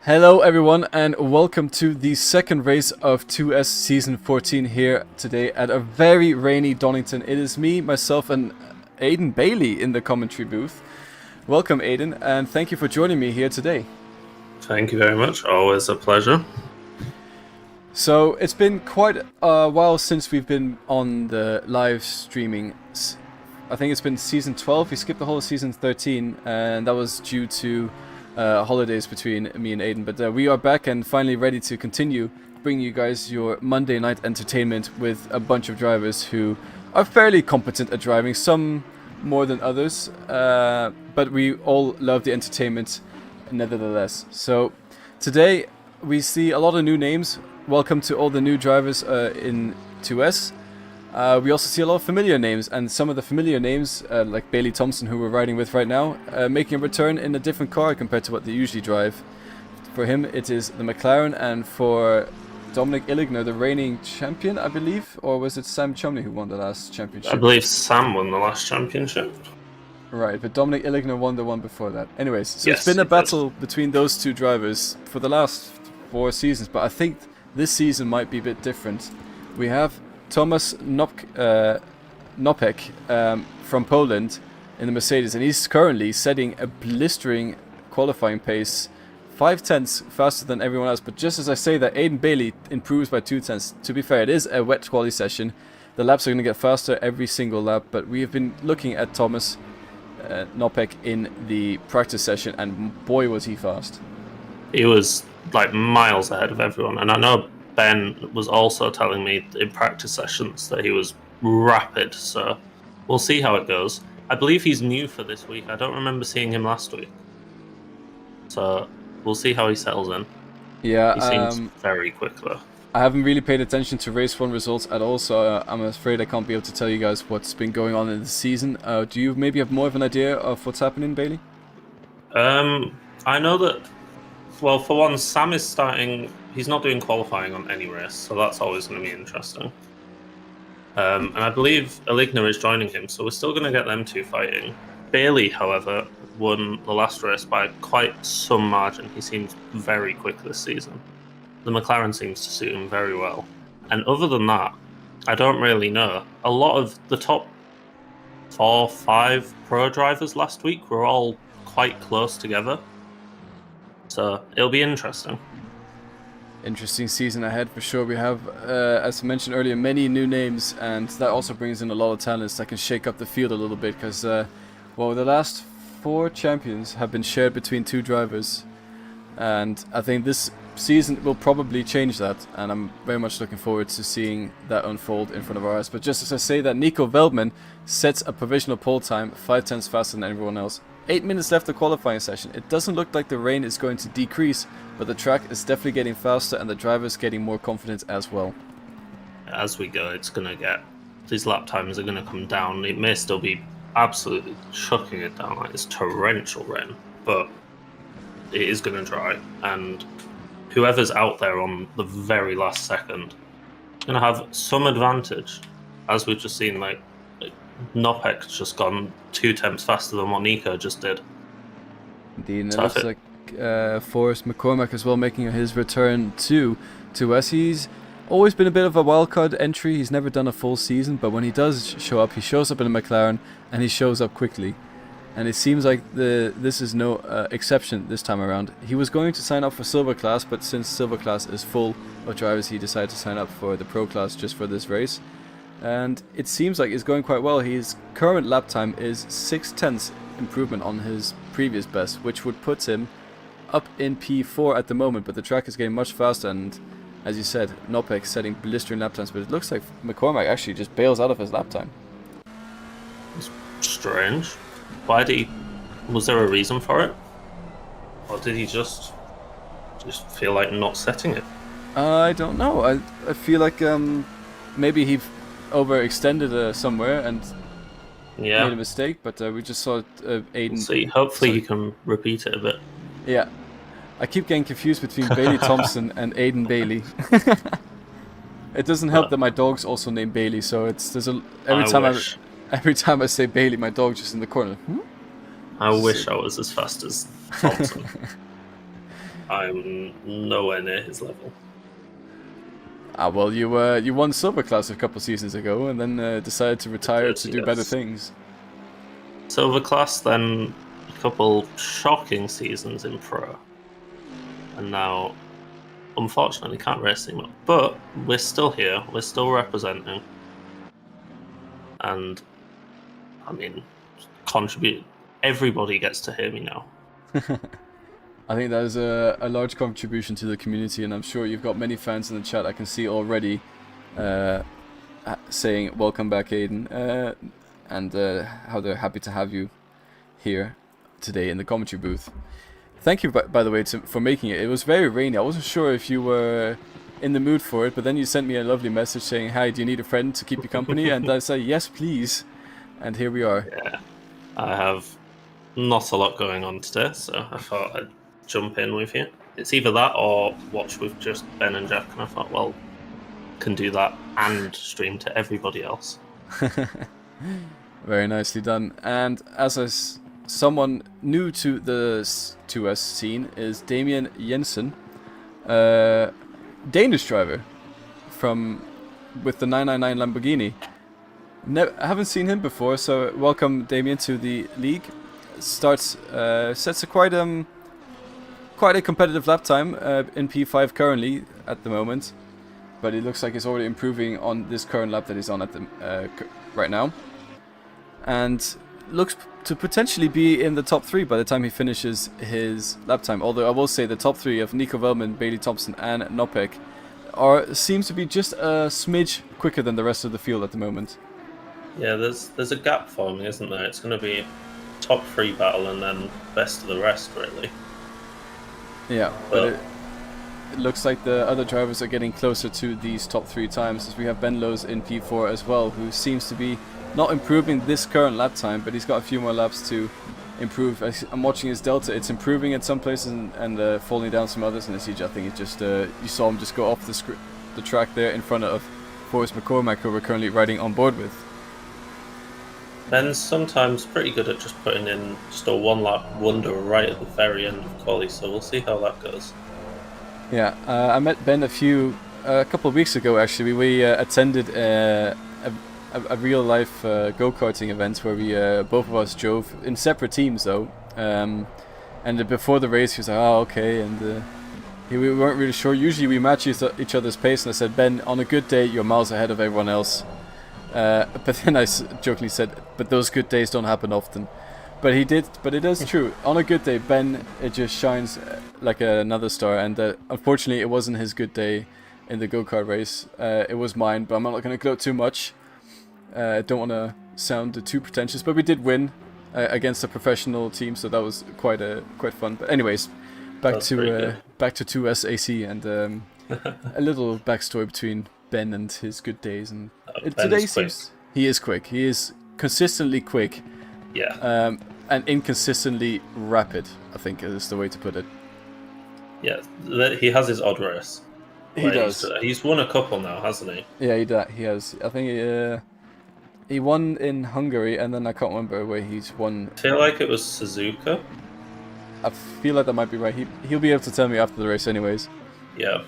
Hello everyone and welcome to the second race of 2S Season 14 here today at a very rainy Donington. It is me, myself and Aidan Bailey in the commentary booth. Welcome Aidan and thank you for joining me here today. Thank you very much, always a pleasure. So it's been quite a while since we've been on the live streaming. I think it's been Season 12, we skipped the whole of Season 13 and that was due to holidays between me and Aidan, but we are back and finally ready to continue bringing you guys your Monday night entertainment with a bunch of drivers who are fairly competent at driving, some more than others, but we all love the entertainment nevertheless. So today we see a lot of new names. Welcome to all the new drivers in 2S. We also see a lot of familiar names, and some of the familiar names, like Bailey Thompson, who we're riding with right now, making a return in a different car compared to what they usually drive. For him, it is the McLaren, and for Dominic Illigner, the reigning champion, I believe, or was it Sam Chumley who won the last championship? I believe Sam won the last championship. Right, but Dominic Illigner won the one before that. Anyways, so Yes, it's been a he did. battle between those two drivers for the last 4 seasons, but I think this season might be a bit different. We have Thomas Nopek from Poland in the Mercedes, and he's currently setting a blistering qualifying pace, 5/10 faster than everyone else. But just as I say that, Aidan Bailey improves by 2/10. To be fair, it is a wet quali session. The laps are going to get faster every single lap, but we have been looking at Thomas Nopek in the practice session, and boy was he fast. He was like miles ahead of everyone, and I know Ben was also telling me in practice sessions that he was rapid, so we'll see how it goes. I believe he's new for this week. I don't remember seeing him last week. So we'll see how he settles in. Yeah, He seems very quick though. I haven't really paid attention to race 1 results at all, so I'm afraid I can't be able to tell you guys what's been going on in the season. Do you maybe have more of an idea of what's happening, Bailey? I know that, well, for one, Sam is starting. He's not doing qualifying on any race, so that's always going to be interesting. And I believe Illigner is joining him, so we're still going to get them two fighting. Bailey, however, won the last race by quite some margin. He seems very quick this season. The McLaren seems to suit him very well. And other than that, I don't really know. A lot of the top 4, 5 pro drivers last week were all quite close together. So it'll be interesting. Interesting season ahead for sure. We have, as I mentioned earlier, many new names, and that also brings in a lot of talents that can shake up the field a little bit, because, well, the last 4 champions have been shared between 2 drivers, and I think this season will probably change that, and I'm very much looking forward to seeing that unfold in front of our eyes. But just as I say that, Nico Veldman sets a provisional pole time 5/10 faster than everyone else. 8 minutes left of qualifying session. It doesn't look like the rain is going to decrease, but the track is definitely getting faster and the driver's getting more confident as well. As we go, it's going to get, these lap times are going to come down. It may still be absolutely chucking it down like it's torrential rain, but it is going to dry, and whoever's out there on the very last second is going to have some advantage. As we've just seen, like Nopek's just gone 2/10 faster than what Nico just did. Indeed, and it looks like Forrest McCormack as well making his return to us. He's always been a bit of a wildcard entry. He's never done a full season, but when he does show up, he shows up in a McLaren, and he shows up quickly. And it seems like this is no exception this time around. He was going to sign up for Silver Class, but since Silver Class is full of drivers, he decided to sign up for the Pro Class just for this race. And it seems like it's going quite well. His current lap time is 6/10 improvement on his previous best, which would put him up in P4 at the moment, but the track is getting much faster, and as you said, Nopek setting blistering lap times, but it looks like McCormack actually just bails out of his lap time. It's strange. Why did he? Was there a reason for it, or did he just feel like not setting it? I don't know. I feel like maybe he overextended somewhere and made a mistake, but we just saw Aidan. We'll see. Hopefully he can repeat it a bit. Yeah, I keep getting confused between Bailey Thompson and Aidan Bailey. It doesn't help that my dog's also named Bailey, so every time I say Bailey, my dog's just in the corner. I wish I was as fast as Thompson. I'm nowhere near his level. Well, you won Silver Class a couple seasons ago, and then decided to retire to do better things. Silver Class, then a couple shocking seasons in Pro, and now, unfortunately, can't race anymore. But we're still here. We're still representing, and I mean, contribute. Everybody gets to hear me now. I think that is a large contribution to the community, and I'm sure you've got many fans in the chat. I can see already saying welcome back, Aiden, and how they're happy to have you here today in the commentary booth. Thank you, by the way, for making it. It was very rainy. I wasn't sure if you were in the mood for it, but then you sent me a lovely message saying, "Hi, do you need a friend to keep you company?" And I said, "Yes, please." And here we are. Yeah, I have not a lot going on today, so I thought I'd jump in with you. It's either that or watch with just Ben and Jack, and I thought, well, can do that and stream to everybody else. Very nicely done. And as someone new to the 2S scene is Damien Jensen, Danish driver with the 999 Lamborghini. I haven't seen him before, so welcome Damien to the league. Sets a quite a competitive lap time in P5 currently at the moment, but it looks like he's already improving on this current lap that he's on at the right now, and looks to potentially be in the top 3 by the time he finishes his lap time. Although I will say the top 3 of Nico Velman, Bailey Thompson, and Nopek seems to be just a smidge quicker than the rest of the field at the moment. Yeah, there's a gap forming, isn't there? It's going to be top 3 battle and then best of the rest, really. Yeah, but it looks like the other drivers are getting closer to these top 3 times, as we have Ben Lowe's in P4 as well, who seems to be not improving this current lap time, but he's got a few more laps to improve. I'm watching his delta; it's improving in some places and falling down some others. And I think he just you saw him just go off the track there in front of Forrest McCormack, who we're currently riding on board with. Ben's sometimes pretty good at just putting in just a one-lap wonder right at the very end of quali, so we'll see how that goes. Yeah, I met Ben a couple of weeks ago actually. We attended a real-life go-karting event where we both of us drove in separate teams though. And before the race he was like, "Oh, okay," and we weren't really sure. Usually we match each other's pace, and I said, "Ben, on a good day you're miles ahead of everyone else." But then I jokingly said, "But those good days don't happen often." But he did. But it is true. On a good day, Ben, it just shines like another star. And unfortunately, it wasn't his good day in the go-kart race. It was mine. But I'm not going to gloat too much. I don't want to sound too pretentious. But we did win against a professional team, so that was quite fun. But anyways, back to 2S AC and a little backstory between Ben and his good days, and today seems he is quick. He is consistently quick. Yeah. And inconsistently rapid, I think is the way to put it. Yeah, he has his odd race. He does. He's won a couple now, hasn't he? Yeah, he has. I think he won in Hungary, and then I can't remember where he's won. I feel like it was Suzuka. I feel like that might be right. He'll be able to tell me after the race, anyways. Yeah.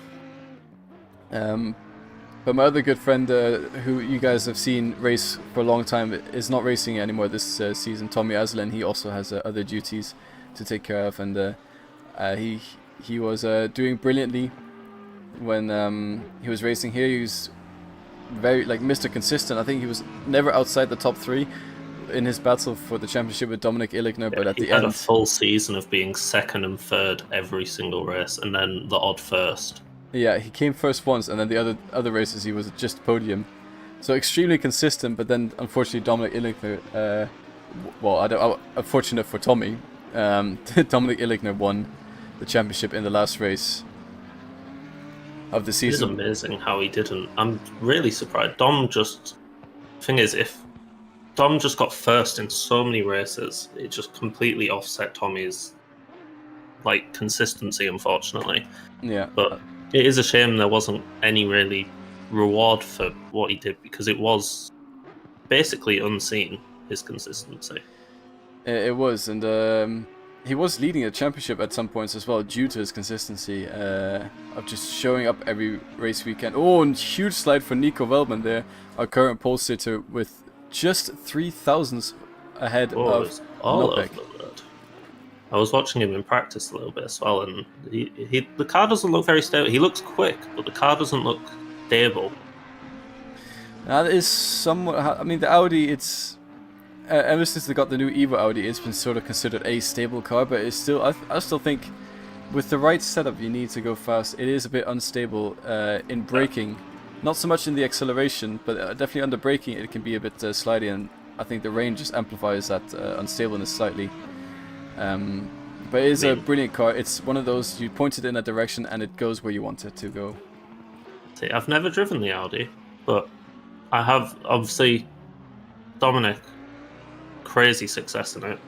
But my other good friend, who you guys have seen race for a long time, is not racing anymore this season. Tommy Aslan, he also has other duties to take care of, and he was doing brilliantly when he was racing here. He was very Mr. Consistent. I think he was never outside the top 3 in his battle for the championship with Dominic Illigner. But at the end, he had a full season of being 2nd and 3rd every single race, and then the odd 1st. Yeah, he came first once, and then the other races he was just podium. So extremely consistent, but then unfortunately Dominic Illigner, unfortunate for Tommy, Dominic Illigner won the championship in the last race of the season. It is amazing how he didn't. I'm really surprised. Thing is, if Dom just got first in so many races, it just completely offset Tommy's consistency, unfortunately. Yeah. But it is a shame there wasn't any really reward for what he did, because it was basically unseen, his consistency. It was, and he was leading a championship at some points as well due to his consistency of just showing up every race weekend. Oh, and huge slide for Nico Veltman there, our current pole sitter, with just 3 thousandths ahead of it's all Nopek. over the road. I was watching him in practice a little bit as well, and the car doesn't look very stable. He looks quick, but the car doesn't look stable. That is somewhat. I mean, the Audi, it's ever since they got the new Evo Audi, it's been sort of considered a stable car, but it's still. I still think with the right setup, you need to go fast. It is a bit unstable in braking, not so much in the acceleration, but definitely under braking, it can be a bit slidey, and I think the rain just amplifies that unstableness slightly. But it is a brilliant car. It's one of those, you point it in a direction and it goes where you want it to go. See, I've never driven the Audi, but I have, obviously, Dominic, crazy success in it.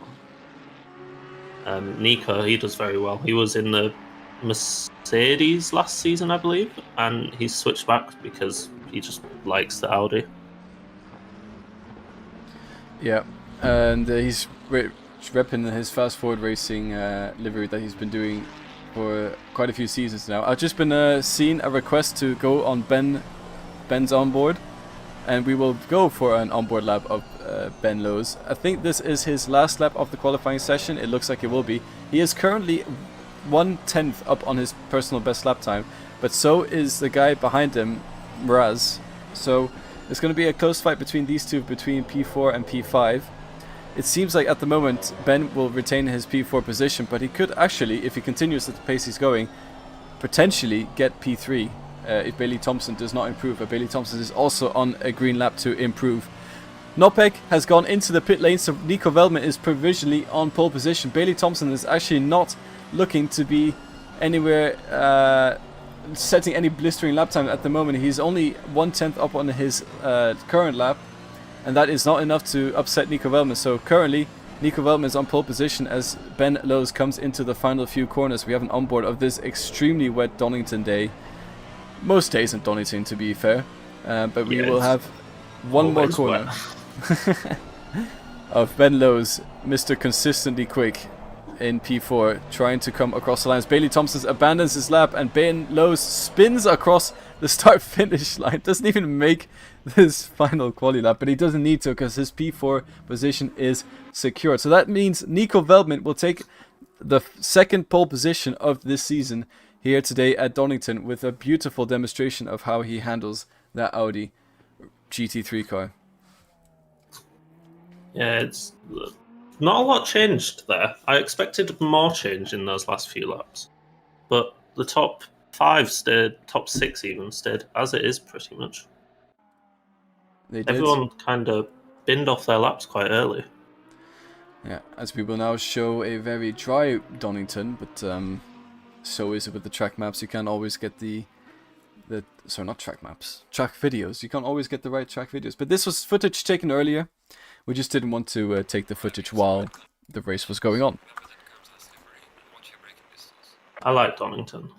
Nico, he does very well. He was in the Mercedes last season, I believe, and he switched back because he just likes the Audi. Yeah, and he's repping his fast forward racing livery that he's been doing for quite a few seasons now. I've just been seeing a request to go on Ben's onboard, and we will go for an onboard lap of Ben Lowes. I think this is his last lap of the qualifying session. It looks like it will be. He is currently 1/10 up on his personal best lap time, but so is the guy behind him, Mraz. So it's going to be a close fight between these two, between P4 and P5. It seems like at the moment Ben will retain his P4 position, but he could actually, if he continues at the pace he's going, potentially get P3 if Bailey Thompson does not improve. But Bailey Thompson is also on a green lap to improve. Nopek has gone into the pit lane, so Nico Veltman is provisionally on pole position. Bailey Thompson is actually not looking to be anywhere setting any blistering lap time at the moment. He's only 1/10 up on his current lap, and that is not enough to upset Nico Veltman. So currently, Nico Veltman is on pole position as Ben Lowes comes into the final few corners. We have an onboard of this extremely wet Donington day. Most days in Donington, to be fair, but we will have one more corner of Ben Lowes, Mr. Consistently Quick, in P4, trying to come across the lines. Bailey Thompson abandons his lap, and Ben Lowes spins across the start-finish line. Doesn't even make this final quali lap, but he doesn't need to because his P4 position is secured. So that means Nico Veltman will take the second pole position of this season here today at Donington, with a beautiful demonstration of how he handles that Audi GT3 car. Yeah, it's not a lot changed there. I expected more change in those last few laps, but the top 5 stayed, top 6 even stayed as it is pretty much. They did. Everyone kind of binned off their laps quite early. Yeah, as we will now show a very dry Donington, but so is it with the track maps. You can't always get sorry, not track maps, track videos. You can't always get the right track videos. But this was footage taken earlier. We just didn't want to take the footage while the race was going on. I like Donington.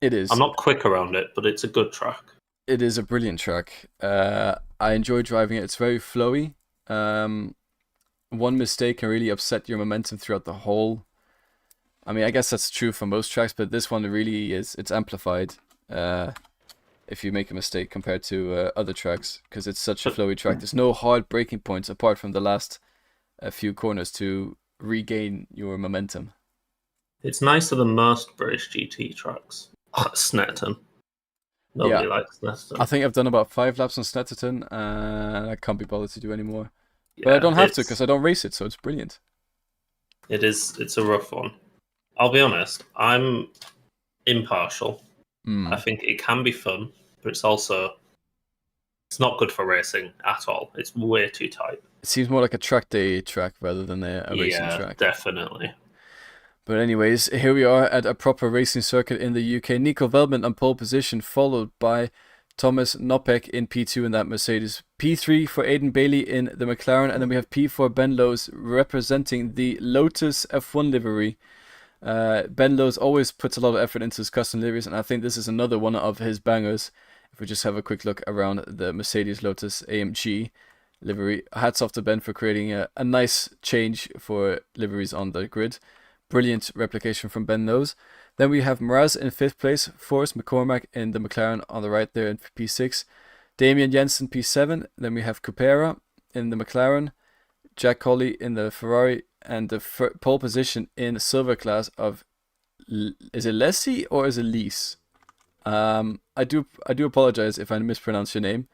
It is. I'm not quick around it, but it's a good track. It is a brilliant track. I enjoy driving it. It's very flowy. One mistake can really upset your momentum throughout the whole. I mean, I guess that's true for most tracks, but this one really is. It's amplified if you make a mistake compared to other tracks, because it's such a flowy track. There's no hard braking points apart from the last few corners to regain your momentum. It's nicer than most British GT tracks. Snetterton. Nobody likes Snetterton. I think I've done about 5 laps on Snetterton, and I can't be bothered to do any more. But I don't have to because I don't race it, so it's brilliant. It's a rough one. I'll be honest, I'm impartial. I think it can be fun, but it's not good for racing at all. It's way too tight. It seems more like a track day track rather than a racing track. Yeah, definitely. But anyways, here we are at a proper racing circuit in the UK. Nico Veltman on pole position, followed by Thomas Nopek in P2 in that Mercedes. P3 for Aidan Bailey in the McLaren, and then we have P4 Ben Lowes representing the Lotus F1 livery. Ben Lowes always puts a lot of effort into his custom liveries, and I think this is another one of his bangers. If we just have a quick look around the Mercedes Lotus AMG livery, hats off to Ben for creating a nice change for liveries on the grid. brilliant replication from Ben Nose. Then we have Mraz in 5th place, Forrest McCormack in the McLaren on the right there in P6, Damien Jensen P7, then we have Cupera in the McLaren, Jack Colley in the Ferrari, and the pole position in silver class of, is it Lessie or is it Lise? I do apologize if I mispronounce your name,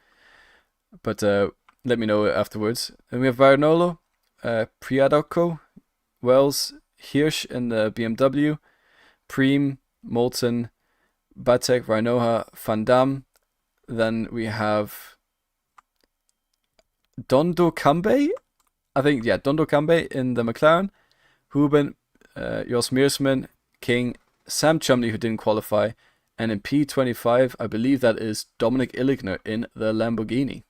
but let me know afterwards. And we have Varnolo, Priadoco, Wells, Hirsch in the BMW, Preem, Moulton, Batek, Rinoja, Van Dam. Then we have Dondo Kambe, I think, yeah, Dondo Kambe in the McLaren, Huben, Jos Meersman, King, Sam Chumley, who didn't qualify, and in P25, I believe that is Dominic Illigner in the Lamborghini.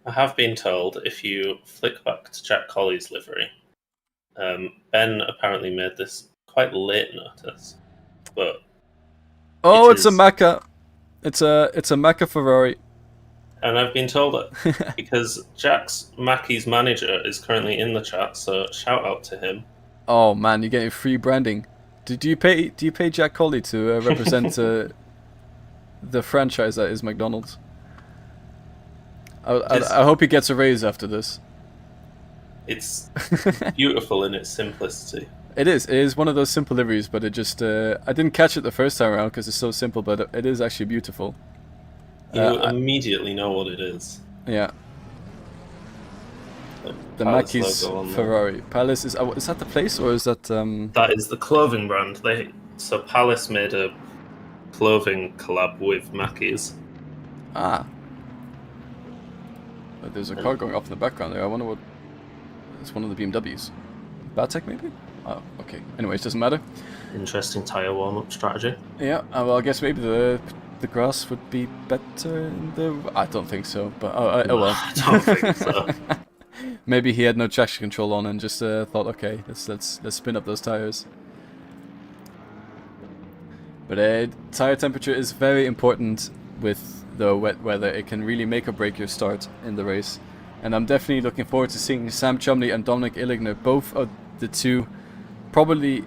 I have been told if you flick back to Jack Colley's livery, Ben apparently made this quite late notice, but it's a Macca. It's a Macca Ferrari. And I've been told that because Jack's Mackey's manager is currently in the chat, so shout out to him. Oh man, you're getting free branding. Do you pay Jack Colley to represent the franchise that is McDonald's? I hope he gets a raise after this. It's beautiful in its simplicity. It is one of those simple liveries, but it just I didn't catch it the first time around because it's so simple, but it is actually beautiful. You immediately know what it is. Yeah. The Mackey's Ferrari. Palace is that the place or is that? That is the clothing brand. So Palace made a clothing collab with Mackey's. Ah. But there's a car going off in the background there. I wonder what. It's one of the BMWs. Batek maybe? Oh, okay. Anyways, doesn't matter. Interesting tyre warm-up strategy. Yeah. Well, I guess maybe the grass would be better in the. I don't think so, but oh well. I don't think so. Maybe he had no traction control on and just thought, okay, let's spin up those tires. But tire temperature is very important with the wet weather. It can really make or break your start in the race. And I'm definitely looking forward to seeing Sam Chumley and Dominic Illigner, both of the two probably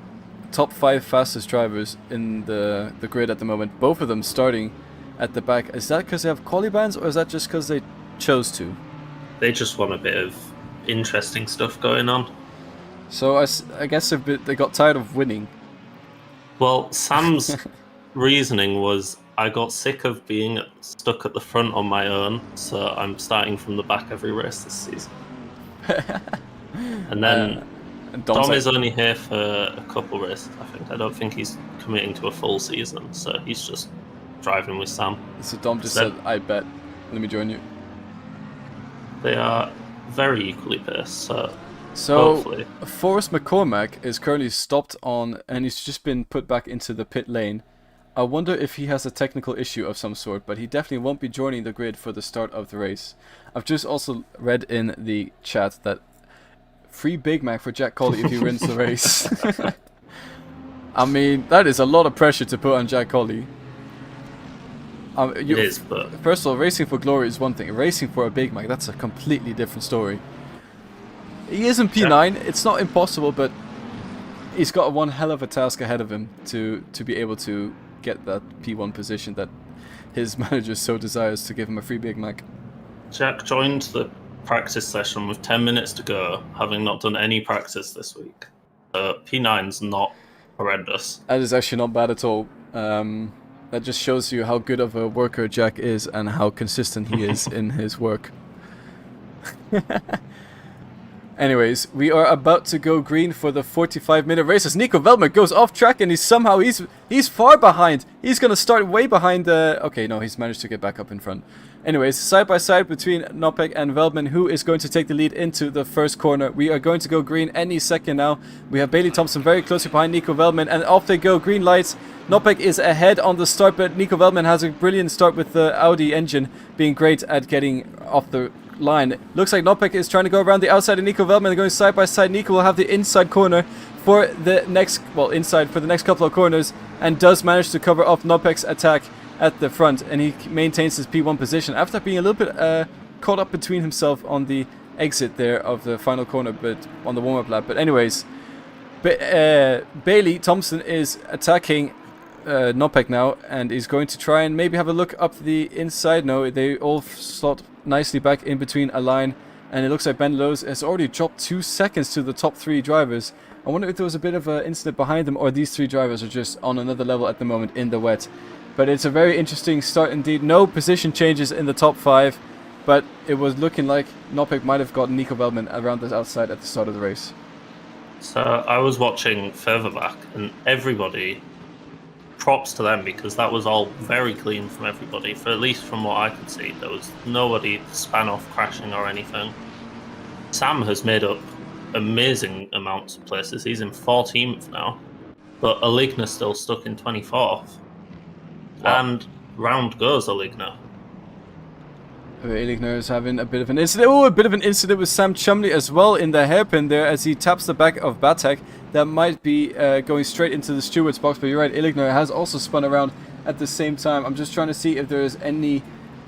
top 5 fastest drivers in the grid at the moment. Both of them starting at the back. Is that because they have quali bans or is that just because they chose to? They just want a bit of interesting stuff going on. So I guess they got tired of winning. Well, Sam's reasoning was, I got sick of being stuck at the front on my own, so I'm starting from the back every race this season. And then Dom is only here for a couple races, I think. I don't think he's committing to a full season, so he's just driving with Sam. So Dom just said, I bet. Let me join you. They are very equally paced, so hopefully. Forrest McCormack is currently stopped on, and he's just been put back into the pit lane. I wonder if he has a technical issue of some sort, but he definitely won't be joining the grid for the start of the race. I've just also read in the chat that free Big Mac for Jack Colley if he wins the race. I mean, that is a lot of pressure to put on Jack Colley. It is, but first of all, racing for glory is one thing. Racing for a Big Mac, that's a completely different story. He is in P9. It's not impossible, but he's got one hell of a task ahead of him to be able to get that P1 position that his manager so desires to give him a free Big Mac. Jack joined the practice session with 10 minutes to go, having not done any practice this week. P9's not horrendous. That is actually not bad at all. That just shows you how good of a worker Jack is and how consistent he is in his work. Anyways, we are about to go green for the 45-minute race as Nico Velmer goes off track and he's far behind. He's gonna start way behind the. Okay, no, he's managed to get back up in front. Anyways, side by side between Nopek and Veldman, who is going to take the lead into the first corner. We are going to go green any second now. We have Bailey Thompson very closely behind Nico Veldman, and off they go. Green lights. Nopek is ahead on the start, but Nico Veldman has a brilliant start with the Audi engine being great at getting off the line. Looks like Nopek is trying to go around the outside of Nico Veldman. They're going side by side. Nico will have the inside corner for the next, inside for the next couple of corners, and does manage to cover off Nopek's attack at the front, and he maintains his P1 position after being a little bit caught up between himself on the exit there of the final corner, but on the warm-up lap. But anyways, Bailey Thompson is attacking Nopek now, and is going to try and maybe have a look up the inside. No, they all slot nicely back in between a line, and it looks like Ben Lowe's has already dropped 2 seconds to the top 3 drivers. I wonder if there was a bit of an incident behind them, or these 3 drivers are just on another level at the moment in the wet. But it's a very interesting start indeed. No position changes in the top 5, but it was looking like Nopek might have gotten Nico Veldman around the outside at the start of the race. So I was watching further back, and everybody, props to them, because that was all very clean from everybody. For at least from what I could see, there was nobody span off crashing or anything. Sam has made up amazing amounts of places. He's in 14th now, but Aligna still stuck in 24th. Wow. And round goes Aligna. Aligna is having a bit of an incident. Oh, a bit of an incident with Sam Chumley as well in the hairpin there as he taps the back of Batek. That might be going straight into the steward's box, but you're right, Aligna has also spun around at the same time. I'm just trying to see if there is any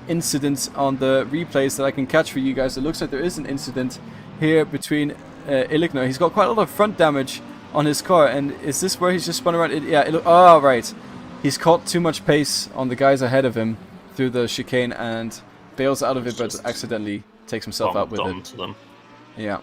incidents on the replays that I can catch for you guys. It looks like there is an incident here between Aligna. He's got quite a lot of front damage on his car, and is this where he's just spun around? Oh, right. He's caught too much pace on the guys ahead of him through the chicane and bails out of it, but accidentally takes himself out with it. Them. Yeah.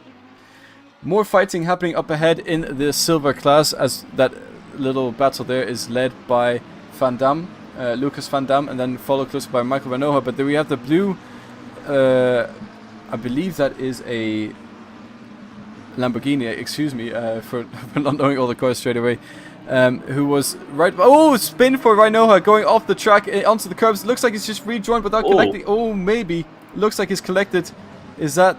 More fighting happening up ahead in the silver class, as that little battle there is led by Van Dam, Lucas Van Dam, and then followed close by Michael Vanoha. But then we have the blue, I believe that is a Lamborghini, excuse me for not knowing all the cars straight away, who was right. Oh, spin for Rinoha going off the track onto the curbs. Looks like he's just rejoined without collecting. Oh, maybe. Looks like he's collected. Is that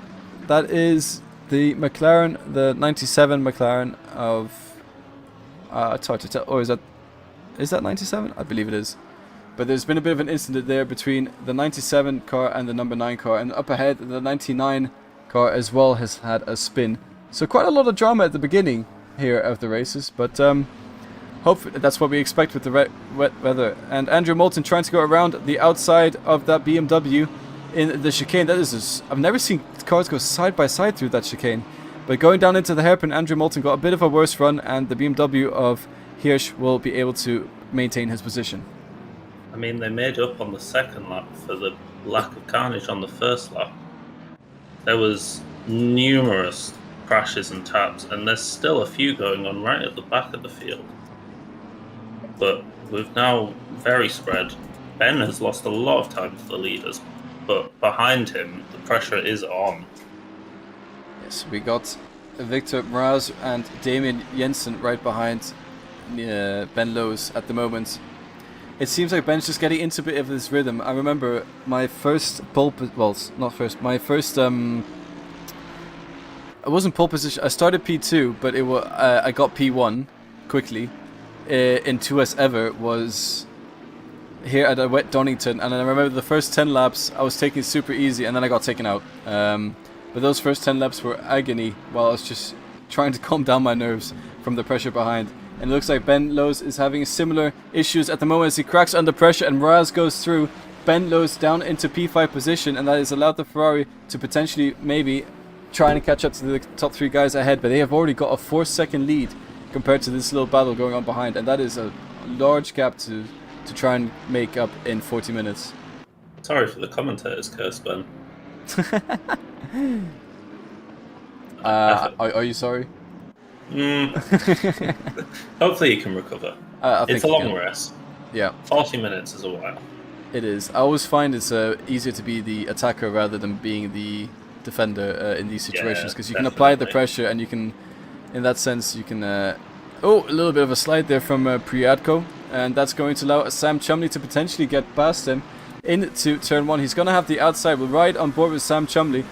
is the McLaren, the 97 McLaren of it's hard to tell. Or is that 97? I believe it is. But there's been a bit of an incident there between the 97 car and the number 9 car, and up ahead the 99 car as well has had a spin. So quite a lot of drama at the beginning here of the races, but hopefully that's what we expect with the wet weather. And Andrew Moulton trying to go around the outside of that BMW in the chicane. That is I've never seen cars go side by side through that chicane. But going down into the hairpin, Andrew Moulton got a bit of a worse run, and the BMW of Hirsch will be able to maintain his position. I mean, they made up on the second lap for the lack of carnage on the first lap. There was numerous crashes and taps, and there's still a few going on right at the back of the field. But we've now very spread. Ben has lost a lot of time to the leaders, but behind him, the pressure is on. Yes, we got Victor Mraz and Damien Jensen right behind Ben Lowe's at the moment. It seems like Ben's just getting into a bit of this rhythm. I remember my first my first it wasn't pole position. I started P2, but it was I got P1 quickly in 2S ever was here at a wet Donington, and I remember the first 10 laps I was taking it super easy, and then I got taken out. But those first 10 laps were agony while I was just trying to calm down my nerves from the pressure behind. And it looks like Ben Lowe's is having similar issues at the moment as he cracks under pressure and Mraz goes through. Ben Lowe's down into P5 position, and that has allowed the Ferrari to potentially maybe try and catch up to the top 3 guys ahead. But they have already got a 4-second lead compared to this little battle going on behind, and that is a large gap to try and make up in 40 minutes. Sorry for the commentator's curse, Ben. Are you sorry? Hopefully you can recover. It's a long race. Yeah. 40 minutes is a while. It is. I always find it's easier to be the attacker rather than being the defender in these situations, because you can apply the pressure, and you can, in that sense, you can... a little bit of a slide there from Priadko, and that's going to allow Sam Chumley to potentially get past him into turn 1. He's going to have the outside. We'll ride on board with Sam Chumley.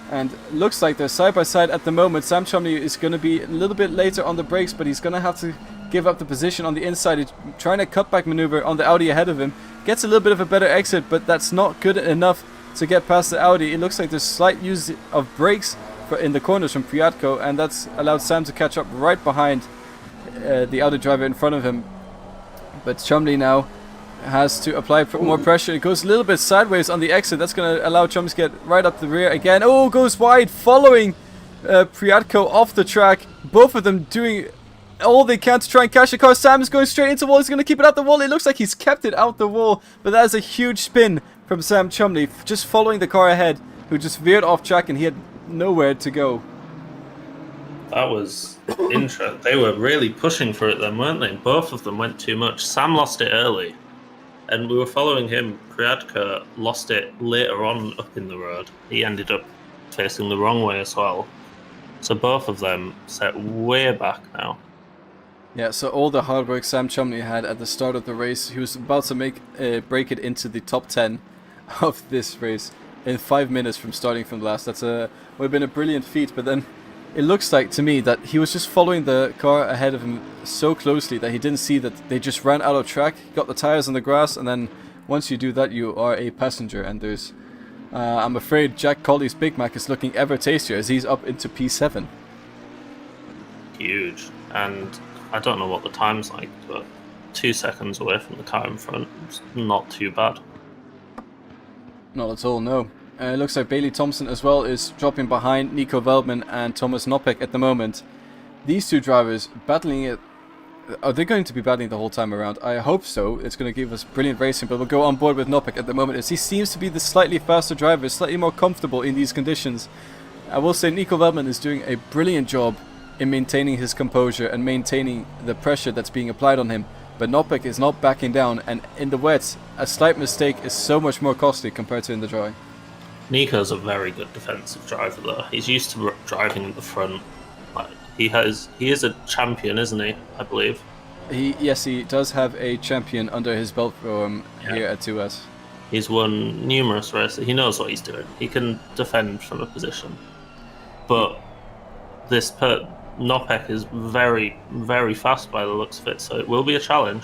And looks like they're side by side at the moment. Sam Chumley is going to be a little bit later on the brakes, but he's going to have to give up the position on the inside. He's trying a cutback maneuver on the Audi ahead of him. Gets a little bit of a better exit, but that's not good enough to get past the Audi. It looks like there's slight use of brakes in the corners from Priadko, and that's allowed Sam to catch up right behind the Audi driver in front of him. But Chumley now has to apply more pressure. It goes a little bit sideways on the exit. That's going to allow Chumley to get right up the rear again. Oh, goes wide, following Priadko off the track. Both of them doing all they can to try and catch the car. Sam is going straight into the wall. He's going to keep it out the wall. It looks like he's kept it out the wall, but that is a huge spin from Sam Chumley, just following the car ahead, who just veered off track and he had nowhere to go. That was interesting. They were really pushing for it then, weren't they? Both of them went too much. Sam lost it early, and we were following him. Priadka lost it later on up in the road. He ended up facing the wrong way as well. So both of them set way back now. Yeah, so all the hard work Sam Chumley had at the start of the race, he was about to break it into the top 10 of this race in 5 minutes from starting from last. Would have been a brilliant feat, but then it looks like to me that he was just following the car ahead of him so closely that he didn't see that they just ran out of track, got the tires on the grass, and then once you do that, you are a passenger. And there's, I'm afraid Jack Colley's Big Mac is looking ever tastier as he's up into P7. Huge. And I don't know what the time's like, but 2 seconds away from the car in front, it's not too bad. Not at all, no. It looks like Bailey Thompson as well is dropping behind Nico Veldman and Thomas Nopek at the moment. These two drivers battling it. Are they going to be battling the whole time around? I hope so. It's going to give us brilliant racing, but we'll go on board with Nopek at the moment as he seems to be the slightly faster driver, slightly more comfortable in these conditions. I will say Nico Veldman is doing a brilliant job in maintaining his composure and maintaining the pressure that's being applied on him. But Nopek is not backing down, and in the wet, a slight mistake is so much more costly compared to in the dry. Nico's a very good defensive driver, though. He's used to driving in the front. Like, he is a champion, isn't he? I believe. Yes, he does have a champion under his belt here at 2S. He's won numerous races. He knows what he's doing. He can defend from a position. But this Nopek is very, very fast by the looks of it, so it will be a challenge.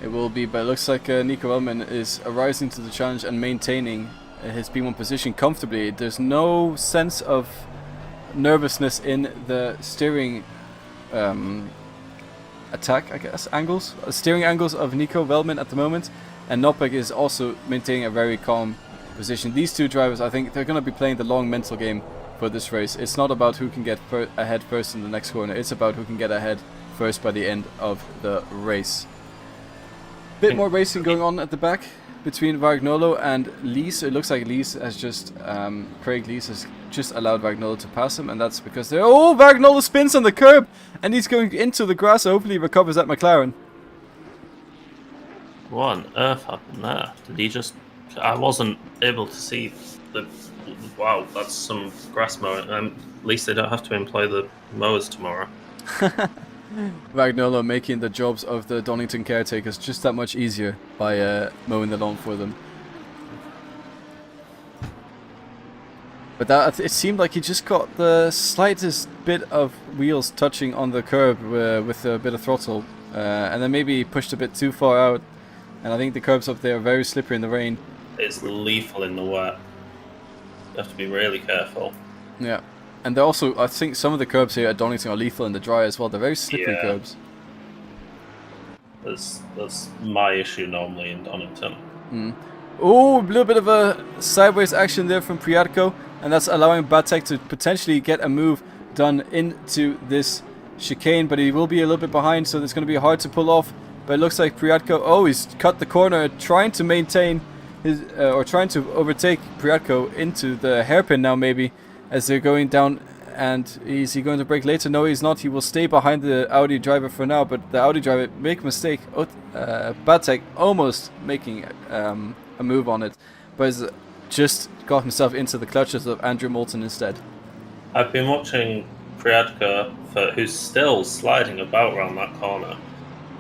It will be, but it looks like Nico Veldman is rising to the challenge and maintaining his P1 position comfortably. There's no sense of nervousness in the steering attack, I guess, steering angles of Nico Veldman at the moment, and Nopek is also maintaining a very calm position. These two drivers, I think they're going to be playing the long mental game for this race. It's not about who can get ahead first in the next corner, it's about who can get ahead first by the end of the race. Bit more racing going on at the back between Vargnolo and Lees. It looks like Lees has just, Craig Lees has just allowed Vargnolo to pass him, and that's because Vargnolo spins on the curb, and he's going into the grass. Hopefully he recovers that McLaren. What on earth happened there? Did he just... I wasn't able to see the... Wow, that's some grass mowing. At least they don't have to employ the mowers tomorrow. Vargnolo making the jobs of the Donington caretakers just that much easier by mowing the lawn for them. But it seemed like he just got the slightest bit of wheels touching on the curb with a bit of throttle, and then maybe he pushed a bit too far out. And I think the curbs up there are very slippery in the rain. It's lethal in the wet. You have to be really careful. Yeah. And they're also, I think some of the curbs here at Donington are lethal in the dry as well. They're very slippery curbs. That's my issue normally in Donington. Oh, a little bit of a sideways action there from Priadko, and that's allowing Batek to potentially get a move done into this chicane, but he will be a little bit behind, so it's going to be hard to pull off. But it looks like Priadko, he's cut the corner, trying to maintain his, or trying to overtake Priadko into the hairpin now maybe, as they're going down. And is he going to brake later? No, he's not. He will stay behind the Audi driver for now, but the Audi driver make a mistake. Batek almost making a move on it, but has just got himself into the clutches of Andrew Moulton instead. I've been watching Priadka, who's still sliding about around that corner.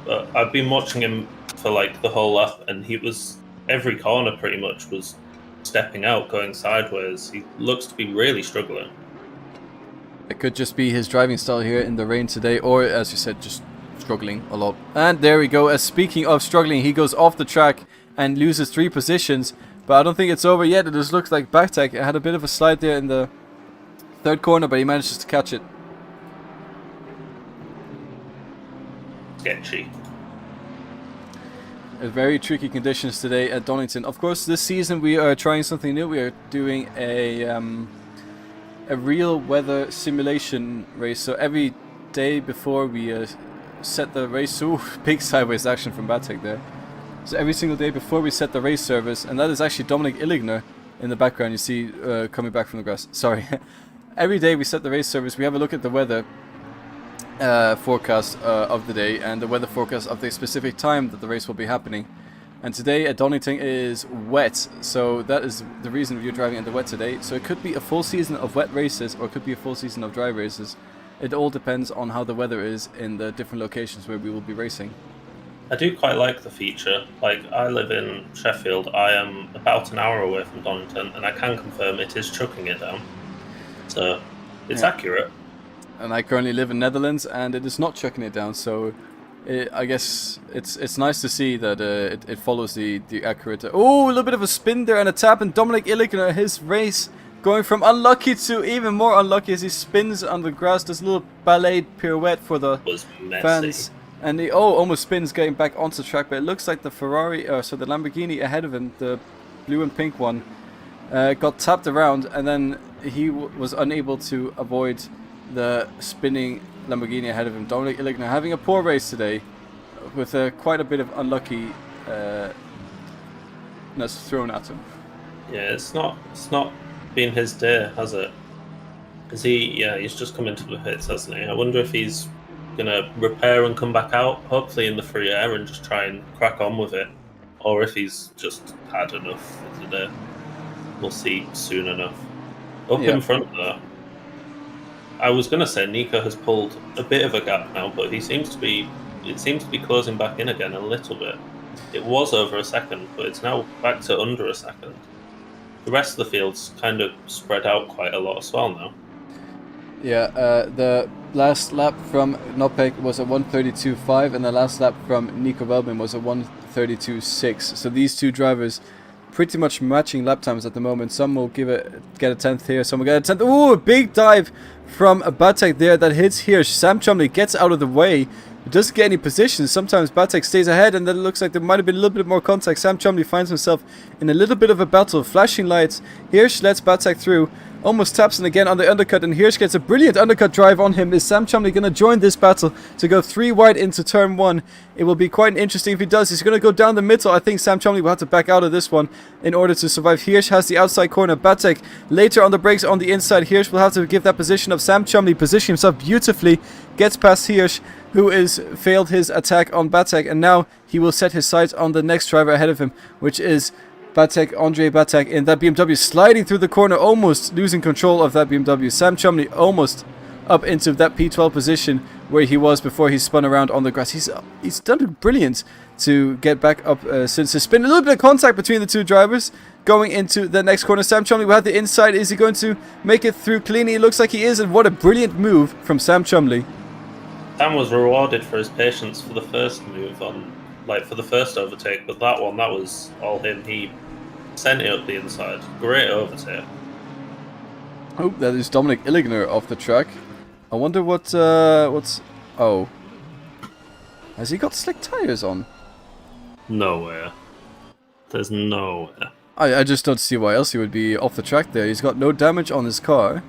But I've been watching him for like the whole lap, and he was every corner pretty much was stepping out, going sideways. He looks to be really struggling. It could just be his driving style here in the rain today, or as you said, just struggling a lot. And there we go. As speaking of struggling, he goes off the track and loses 3 positions. But I don't think it's over yet. It just looks like Batek had a bit of a slide there in the 3rd corner, but he manages to catch it. Sketchy. Very tricky conditions today at Donington. Of course, this season we are trying something new. We are doing a real weather simulation race. So every day before we set the race. Ooh, big sideways action from Batek there. So every single day before we set the race service, and that is actually Dominic Illigner in the background you see coming back from the grass. Sorry. Every day we set the race service, we have a look at the weather forecast of the day and the weather forecast of the specific time that the race will be happening. And today at Donington is wet, so that is the reason you're driving in the wet today. So it could be a full season of wet races, or it could be a full season of dry races. It all depends on how the weather is in the different locations where we will be racing. I do quite like the feature. Like, I live in Sheffield. I am about an hour away from Donington, and I can confirm it is chucking it down. So it's accurate. And I currently live in Netherlands, and it is not chucking it down. So I guess it's nice to see that it follows the accurate. Oh, a little bit of a spin there and a tap, and Dominic Illigner, his race going from unlucky to even more unlucky as he spins on the grass. This little ballet pirouette for the fans. And he almost spins getting back onto the track, but it looks like the the Lamborghini ahead of him, the blue and pink one, got tapped around, and then he was unable to avoid the spinning Lamborghini ahead of him. Dominic Illigner having a poor race today, with quite a bit of unluckiness thrown at him. Yeah, it's not been his day, has it? Is he? Yeah, he's just come into the pits, hasn't he? I wonder if he's gonna repair and come back out, hopefully in the free air, and just try and crack on with it, or if he's just had enough for today. We'll see soon enough. Up in front though, I was gonna say Nico has pulled a bit of a gap now, but it seems to be closing back in again a little bit. It was over a second, but it's now back to under a second. The rest of the field's kind of spread out quite a lot as well now. Yeah, the last lap from Nopek was a 1:32.5, and the last lap from Nico Wellman was a 1:32.6. So these two drivers pretty much matching lap times at the moment. Some will get a 10th here, some will get a 10th. Ooh, a big dive from Batek there that hits Hirsch. Sam Chumley gets out of the way. It doesn't get any position. Sometimes Batek stays ahead, and then it looks like there might have been a little bit more contact. Sam Chumley finds himself in a little bit of a battle. Flashing lights. Hirsch lets Batek through. Almost taps him again on the undercut, and Hirsch gets a brilliant undercut drive on him. Is Sam Chumley going to join this battle to go 3 wide into turn 1? It will be quite interesting if he does. He's going to go down the middle. I think Sam Chumley will have to back out of this one in order to survive. Hirsch has the outside corner. Batek later on the brakes on the inside. Hirsch will have to give that position of Sam Chumley. Position himself beautifully. Gets past Hirsch, who is failed his attack on Batek, and now he will set his sights on the next driver ahead of him, which is Andre Batek in that BMW, sliding through the corner, almost losing control of that BMW. Sam Chumley almost up into that P12 position where he was before he spun around on the grass. He's done brilliant to get back up since his spin. A little bit of contact between the two drivers going into the next corner. Sam Chumley will have the inside. Is he going to make it through cleanly? It looks like he is, and what a brilliant move from Sam Chumley. Sam was rewarded for his patience for the first move for the first overtake, but that was all him. He sent it up the inside. Great overtake. Oh, that is Dominic Illigner off the track. I wonder what's... Oh. Has he got slick tyres on? Nowhere. There's nowhere. I just don't see why else he would be off the track there. He's got no damage on his car.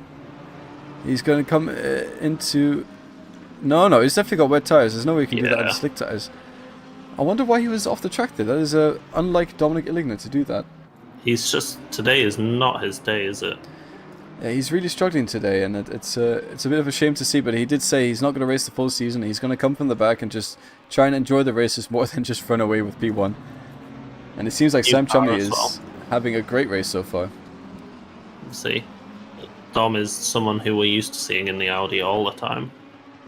He's going to come into... No, he's definitely got wet tyres. There's no way he can do that on slick tyres. I wonder why he was off the track there. That is unlike Dominic Illigner to do that. He's just... Today is not his day, is it? Yeah, he's really struggling today, and it's a bit of a shame to see, but he did say he's not going to race the full season. He's going to come from the back and just try and enjoy the races more than just run away with P1. And it seems like Sam Chumley is having a great race so far. See, Dom is someone who we're used to seeing in the Audi all the time.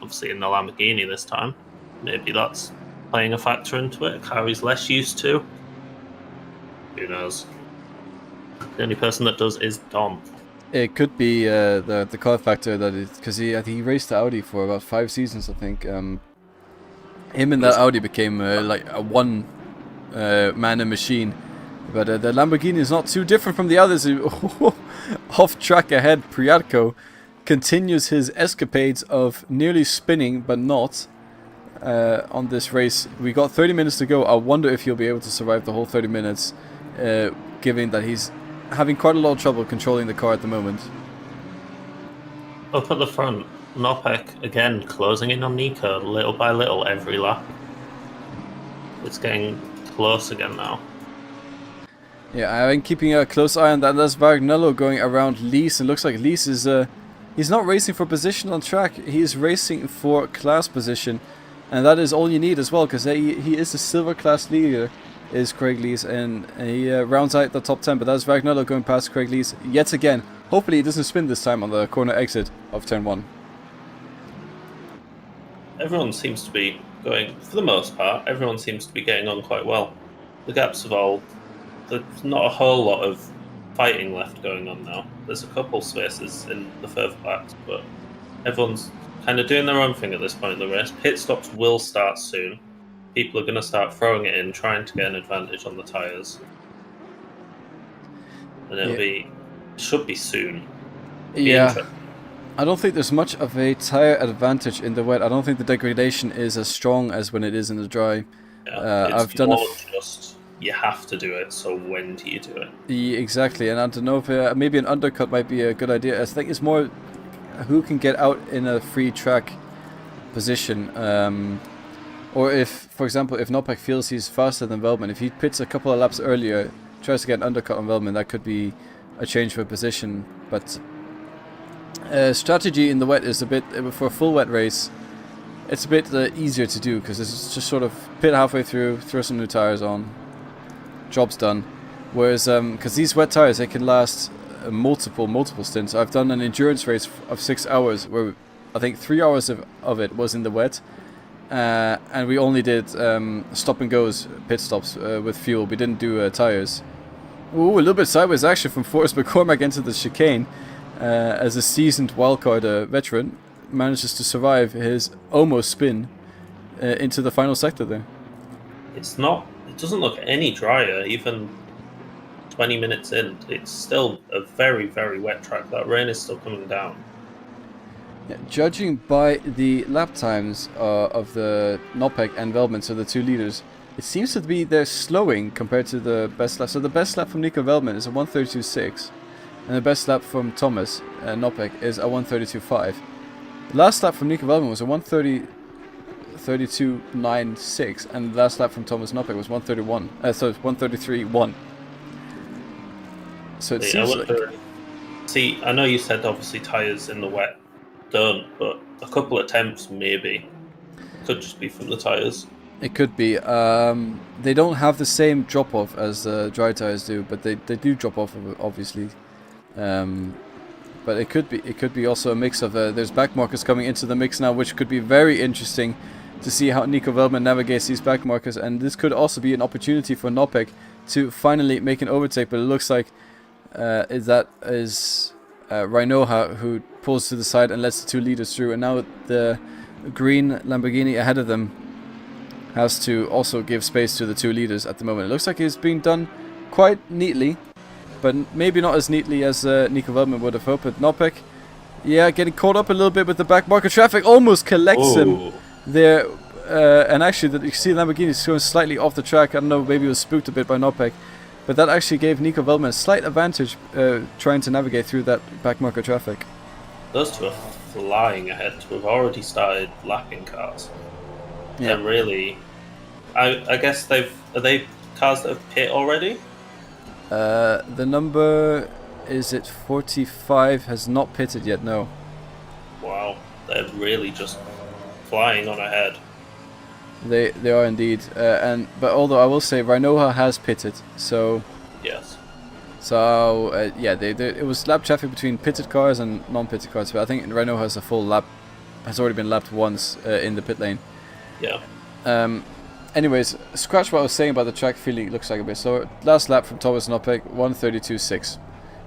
Obviously in the Lamborghini this time. Maybe that's playing a factor into it. How he's less used to. Who knows? The only person that does is Dom. It could be the car factor that is, because he raced the Audi for about 5 seasons, I think. Him and that Audi became like a one man machine. But the Lamborghini is not too different from the others. Off track ahead, Priatko continues his escapades of nearly spinning, but not on this race. We got 30 minutes to go. I wonder if he'll be able to survive the whole 30 minutes, given that he's having quite a lot of trouble controlling the car at the moment. Up at the front, Nopek again closing in on Nico little by little every lap. It's getting close again now. Yeah, I've been keeping a close eye on that. That's Vagnello going around Lees. It looks like Lees is he's not racing for position on track. He's racing for class position, and that is all you need as well, because he is the silver class leader, is Craig Lees, and he rounds out the top 10. But that's Vagnello going past Craig Lees yet again. Hopefully he doesn't spin this time on the corner exit of turn 1. Everyone seems to be going, for the most part, everyone seems to be getting on quite well. The gaps have all... There's not a whole lot of fighting left going on now. There's a couple spaces in the further backs, but everyone's kind of doing their own thing at this point in the race. Pit stops will start soon. People are going to start throwing it in, trying to get an advantage on the tyres. And it'll should be soon. Yeah. I don't think there's much of a tyre advantage in the wet. I don't think the degradation is as strong as when it is in the dry. Yeah, I've done just you have to do it, so when do you do it? Yeah, exactly, and I don't know if maybe an undercut might be a good idea. I think it's more who can get out in a free track position, or if, for example, if Nopek feels he's faster than Veltman, if he pits a couple of laps earlier, tries to get an undercut on Veltman, that could be a change for position. But strategy in the wet is a bit, for a full wet race, it's a bit easier to do, because it's just sort of pit halfway through, throw some new tires on, job's done. Whereas because these wet tires, they can last multiple stints. I've done an endurance race of 6 hours where I think 3 hours of it was in the wet, and we only did stop and goes, pit stops with fuel. We didn't do tires. Ooh, a little bit sideways action from Forrest McCormack into the chicane, as a seasoned wildcard veteran manages to survive his almost spin into the final sector there. It doesn't look any drier, even 20 minutes in. It's still a very, very wet track. That rain is still coming down. Yeah, judging by the lap times of the Nopek and Veltman, so the two leaders, it seems to be they're slowing compared to the best lap. So the best lap from Nico Veltman is a 1:32.6, and the best lap from Thomas Nopek is a 1:32.5. The last lap from Nico Veltman was a 1:32.96, and the last lap from Thomas Nopek was 1:31. So it's 1:33.1. So it seems like... See, I know you said obviously tyres in the wet don't, but a couple of temps maybe. Could just be from the tyres. It could be. They don't have the same drop-off as dry tyres do, but they do drop off, obviously. But it could be also a mix of there's back markers coming into the mix now, which could be very interesting to see how Nico Veltman navigates these back markers, and this could also be an opportunity for Nopek to finally make an overtake. But it looks like that is Reinoha who pulls to the side and lets the two leaders through, and now the green Lamborghini ahead of them has to also give space to the two leaders at the moment. It looks like it's being done quite neatly, but maybe not as neatly as Nico Veltman would have hoped. But Nopek, yeah, getting caught up a little bit with the back marker traffic, almost collects him there. And actually, you see Lamborghini is going slightly off the track. I don't know, maybe it was spooked a bit by Nopek, but that actually gave Nico Veltman a slight advantage trying to navigate through that back marker traffic. Those two are flying ahead. We've already started lapping cars. Yeah, and really, I guess are they cars that have pit already? The number, is it 45, has not pitted yet, no. Wow, they're really just flying on ahead. They are indeed, but although I will say Reinoha has pitted, so yes. So yeah, it was lap traffic between pitted cars and non-pitted cars. But I think Renault has a full lap, has already been lapped once in the pit lane. Yeah. Anyways, scratch what I was saying about the track feeling. It looks like a bit. So last lap from Thomas Nopek, 1:32.6,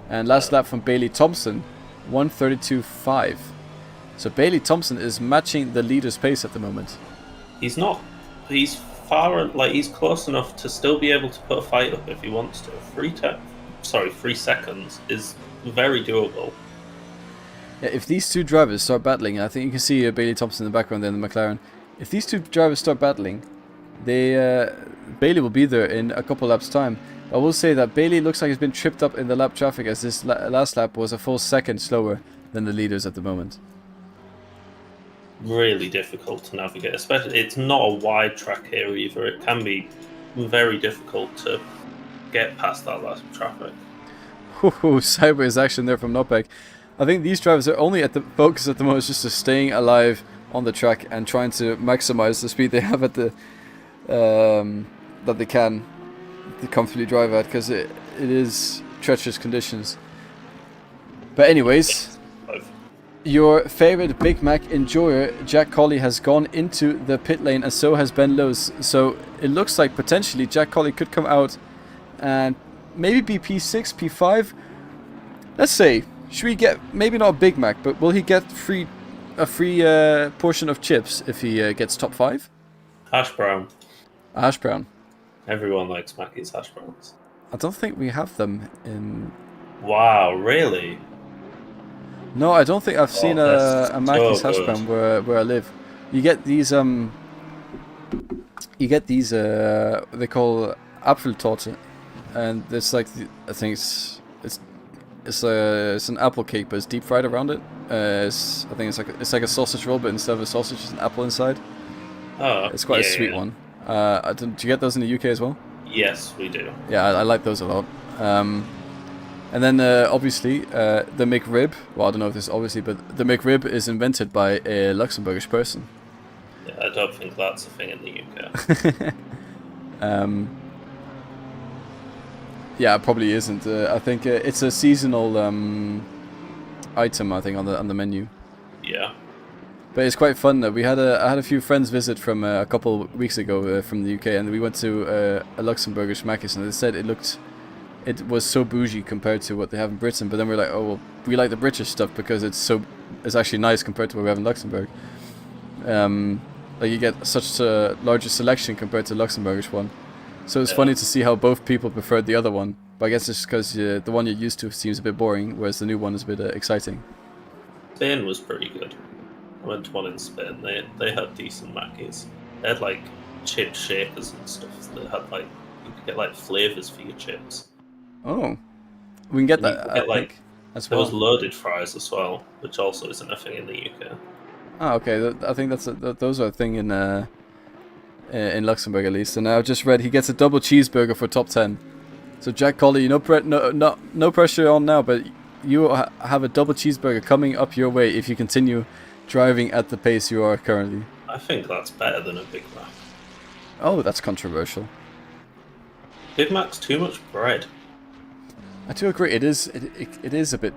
and last lap from Bailey Thompson, 1:32.5. So Bailey Thompson is matching the leader's pace at the moment. He's not. He's far, he's close enough to still be able to put a fight up if he wants to. 3 seconds is very doable. Yeah, if these two drivers start battling, I think you can see Bailey Thompson in the background there in the McLaren. If these two drivers start battling, Bailey will be there in a couple laps time. I will say that Bailey looks like he's been tripped up in the lap traffic, as this last lap was a full second slower than the leaders at the moment. really difficult to navigate. Especially, it's not a wide track here either. It can be very difficult to get past that last traffic. Ooh, sideways action there from Nopek. I think these drivers are only at the focus at the moment just to staying alive on the track and trying to maximize the speed they have at the that they can to comfortably drive at, because it is treacherous conditions. But anyways, your favorite Big Mac enjoyer, Jack Colley, has gone into the pit lane, and so has Ben Lowes. So it looks like potentially Jack Colley could come out and maybe be P6, P5. Let's say, should we get, maybe not a Big Mac, but will he get a free portion of chips if he gets top 5? Hash brown. Hash brown. Everyone likes Mackey's hash browns. I don't think we have them in... Wow, really? No, I don't think I've seen a Mackey's so hash good. brown where I live. You get these they call Apfeltorte, and it's like I think it's an apple cake, but it's deep fried around it. I think it's like a sausage roll, but instead of a sausage, it's an apple inside. Oh, It's quite a sweet one. Do you get those in the UK as well? Yes, we do. Yeah, I like those a lot. And then obviously the McRib. Well, I don't know if this is obviously, but the McRib is invented by a Luxembourgish person. Yeah, I don't think that's a thing in the UK. Yeah, it probably isn't. I think it's a seasonal item. I think on the menu. Yeah. But it's quite fun. I had a few friends visit from a couple weeks ago from the UK, and we went to a Luxembourgish Macca's, and they said it was so bougie compared to what they have in Britain. But then we're like, oh well, we like the British stuff because it's actually nice compared to what we have in Luxembourg. Like you get such a larger selection compared to the Luxembourgish one. So it's funny to see how both people preferred the other one. But I guess it's because the one you're used to seems a bit boring, whereas the new one is a bit exciting. Spain was pretty good. I went to one in Spain. They had decent Mackies. They had like chip shakers and stuff. So they had like you could get like flavors for your chips. Oh, we can get And you that. could get, I like, think, as There well. was loaded fries as well, which also isn't a thing in the UK. Oh, okay. I think those are a thing in Luxembourg at least. And I've just read he gets a double cheeseburger for top 10. So Jack Colley, no pressure on now, but you have a double cheeseburger coming up your way if you continue driving at the pace you are currently. I think that's better than a Big Mac. Oh, that's controversial. Big Mac's too much bread. I do agree. It is a bit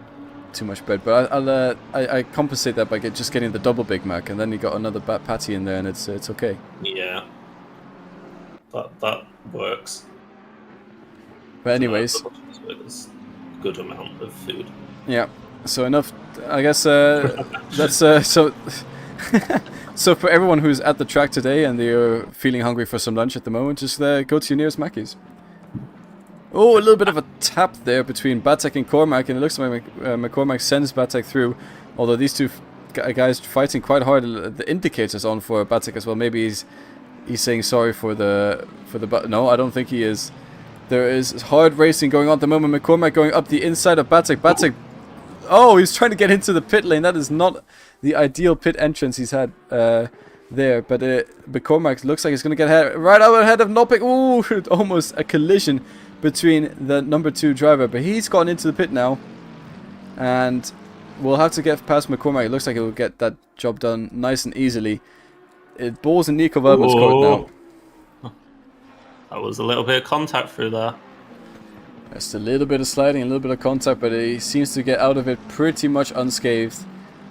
too much bread, but I compensate that by just getting the double Big Mac, and then you got another patty in there, and it's okay. Yeah. That works. But anyways, It's a good amount of food. yeah. So enough. I guess that's so. So for everyone who's at the track today and they're feeling hungry for some lunch at the moment, just go to your nearest Mackey's. Oh, a little bit of a tap there between Batek and Cormac, and it looks like McCormack sends Batek through. Although these two guys fighting quite hard, the indicator's on for Batek as well. Maybe he's saying sorry for the no, I don't think he is. There is hard racing going on at the moment. McCormack going up the inside of Batek. Batek, oh, he's trying to get into the pit lane. That is not the ideal pit entrance he's had there. But McCormack looks like he's going to get right out ahead of Nopik. Ooh, almost a collision between the number 2 driver. But he's gone into the pit now. And we'll have to get past McCormack. It looks like he'll get that job done nice and easily. Ball's in Nico Wellman's court now. That was a little bit of contact through there. Just a little bit of sliding, a little bit of contact, but he seems to get out of it pretty much unscathed.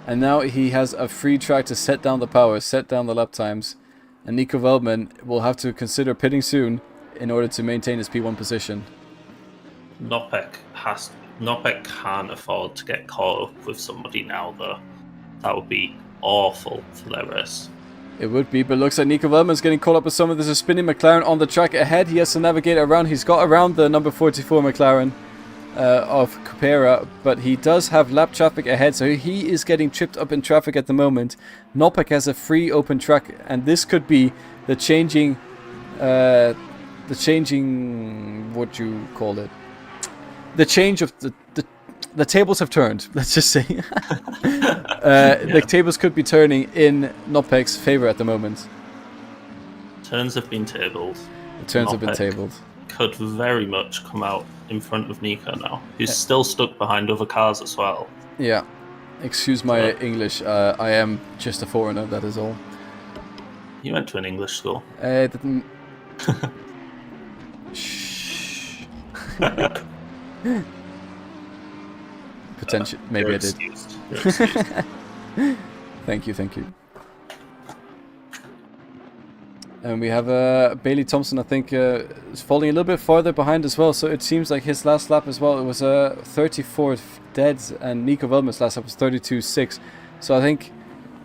And now he has a free track to set down the power, set down the lap times. And Nico Wellman will have to consider pitting soon in order to maintain his P1 position. Nopek can't afford to get caught up with somebody now, though. That would be awful for their race. It would be, but it looks like Nico Wellman's getting caught up with someone. There's a spinning McLaren on the track ahead. He has to navigate around. He's got around the number 44 McLaren of Cupera, but he does have lap traffic ahead, so he is getting tripped up in traffic at the moment. Nopek has a free open track, and this could be the changing, what you call it? The change of the tables have turned. Let's just say the tables could be turning in Nopek's favor at the moment. Turns have been tabled. The turns have been tabled. Could very much come out in front of Nico now, who's still stuck behind other cars as well. Yeah. Excuse my English. I am just a foreigner. That is all. You went to an English school. I didn't. Shh. Potential. Maybe I did. You're excused. Thank you. And we have Bailey Thompson, I think, is falling a little bit farther behind as well. So it seems like his last lap as well, it was 34th dead, and Nico Velman's last lap was 32.6. So I think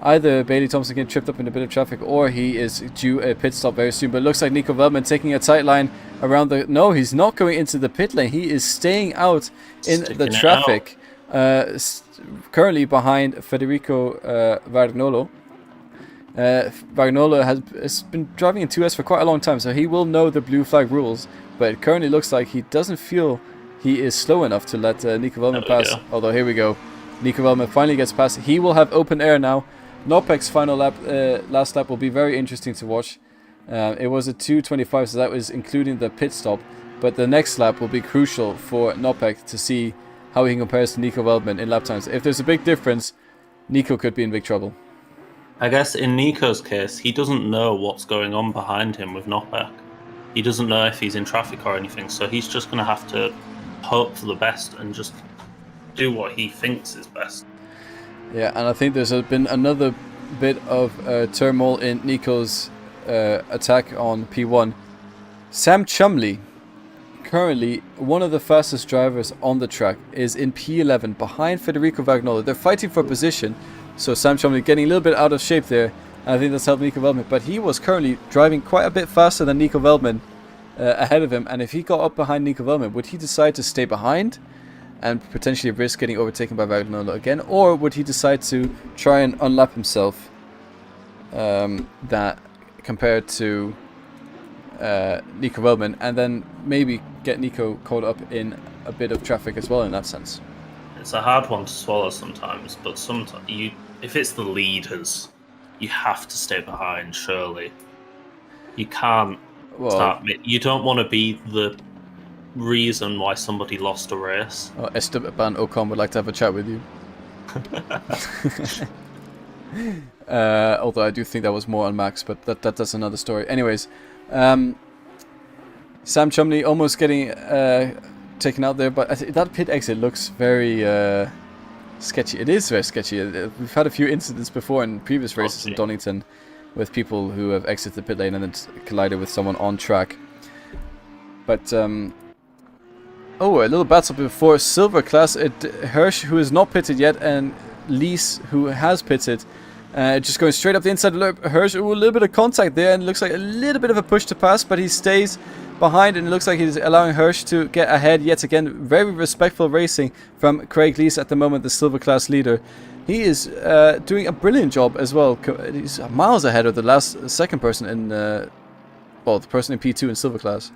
either Bailey Thompson getting tripped up in a bit of traffic, or he is due a pit stop very soon. But it looks like Nico Velman taking a tight line around the... No, he's not going into the pit lane. He is staying out in the traffic. Currently behind Federico Vargnolo. Vargnolo has been driving in 2S for quite a long time, so he will know the blue flag rules, but it currently looks like he doesn't feel he is slow enough to let Nico Velman pass. Although here we go, Nico Velman finally gets past. He will have open air now. Nopek's final lap, last lap, will be very interesting to watch. It was a 2:25, so that was including the pit stop, but the next lap will be crucial for Nopek to see how he compares to Nico Velman in lap times. If there's a big difference, Nico could be in big trouble. I guess in Nico's case, he doesn't know what's going on behind him with Nopek. He doesn't know if he's in traffic or anything, so he's just going to have to hope for the best and just do what he thinks is best. Yeah, and I think there's been another bit of turmoil in Nico's attack on P1. Sam Chumley, currently one of the fastest drivers on the track, is in P11 behind Federico Vargnolo. They're fighting for position. So Sam Chumley getting a little bit out of shape there. I think that's helped Nico Velman. But he was currently driving quite a bit faster than Nico Velman ahead of him. And if he got up behind Nico Velman, would he decide to stay behind and potentially risk getting overtaken by Vargnolo again? Or would he decide to try and unlap himself that compared to Nico Velman, and then maybe get Nico caught up in a bit of traffic as well in that sense? It's a hard one to swallow sometimes, but sometimes if it's the leaders, you have to stay behind, surely. You can't you don't want to be the reason why somebody lost a race. Esteban Ocon would like to have a chat with you. Although I do think that was more on Max, but that's another story. Anyways, Sam Chumley almost getting taken out there, but that pit exit looks very sketchy. It is very sketchy. We've had a few incidents before in previous races in Donington with people who have exited the pit lane and then collided with someone on track. But a little battle before silver class. Hirsch, who is not pitted yet, and Lees, who has pitted, just going straight up the inside. Hirsch, a little bit of contact there, and it looks like a little bit of a push to pass, but he stays behind, and it looks like he's allowing Hirsch to get ahead yet again. Very respectful racing from Craig Lees at the moment, the silver class leader. He is doing a brilliant job as well. He's miles ahead of the second person in, the person in P2 in silver class.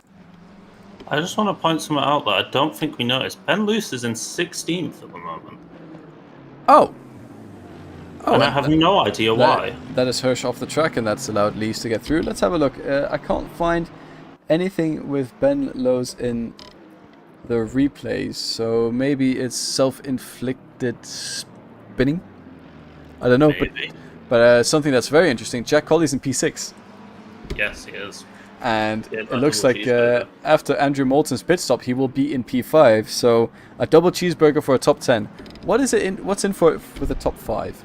I just want to point something out that I don't think we noticed. Ben Luce is in 16th at the moment. And I have no idea why. That is Hirsch off the track, and that's allowed Lees to get through. Let's have a look. I can't find anything with Ben Lowe's in the replays, so maybe it's self-inflicted spinning. I don't know, but something that's very interesting. Jack Colley's in P6. Yes, he is. And it looks like after Andrew Moulton's pit stop, he will be in P5. So a double cheeseburger for a top 10. What's in for the top 5?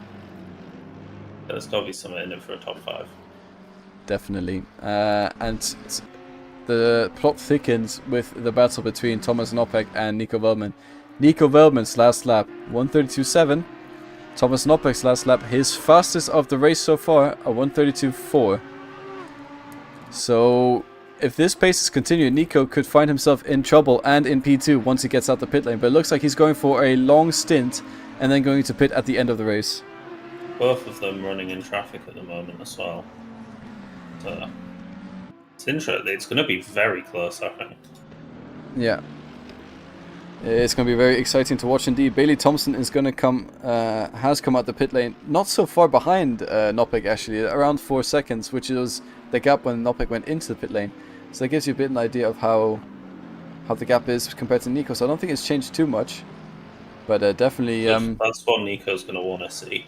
There's got to be something in it for a top 5. Definitely. And the plot thickens with the battle between Thomas Nopek and Nico Velman. Nico Velman's last lap, 1:32.7. Thomas Nopek's last lap, his fastest of the race so far, a 1:32.4. So if this pace is continuing, Nico could find himself in trouble and in P2 once he gets out the pit lane. But it looks like he's going for a long stint and then going to pit at the end of the race. Both of them running in traffic at the moment as well. So it's interesting. It's going to be very close, I think. Yeah. It's going to be very exciting to watch indeed. Bailey Thompson is going to has come out the pit lane, not so far behind Nopek actually, around 4 seconds, which was the gap when Nopek went into the pit lane. So that gives you a bit an idea of how the gap is compared to Nico. So I don't think it's changed too much, but definitely. That's what Nico's going to want to see.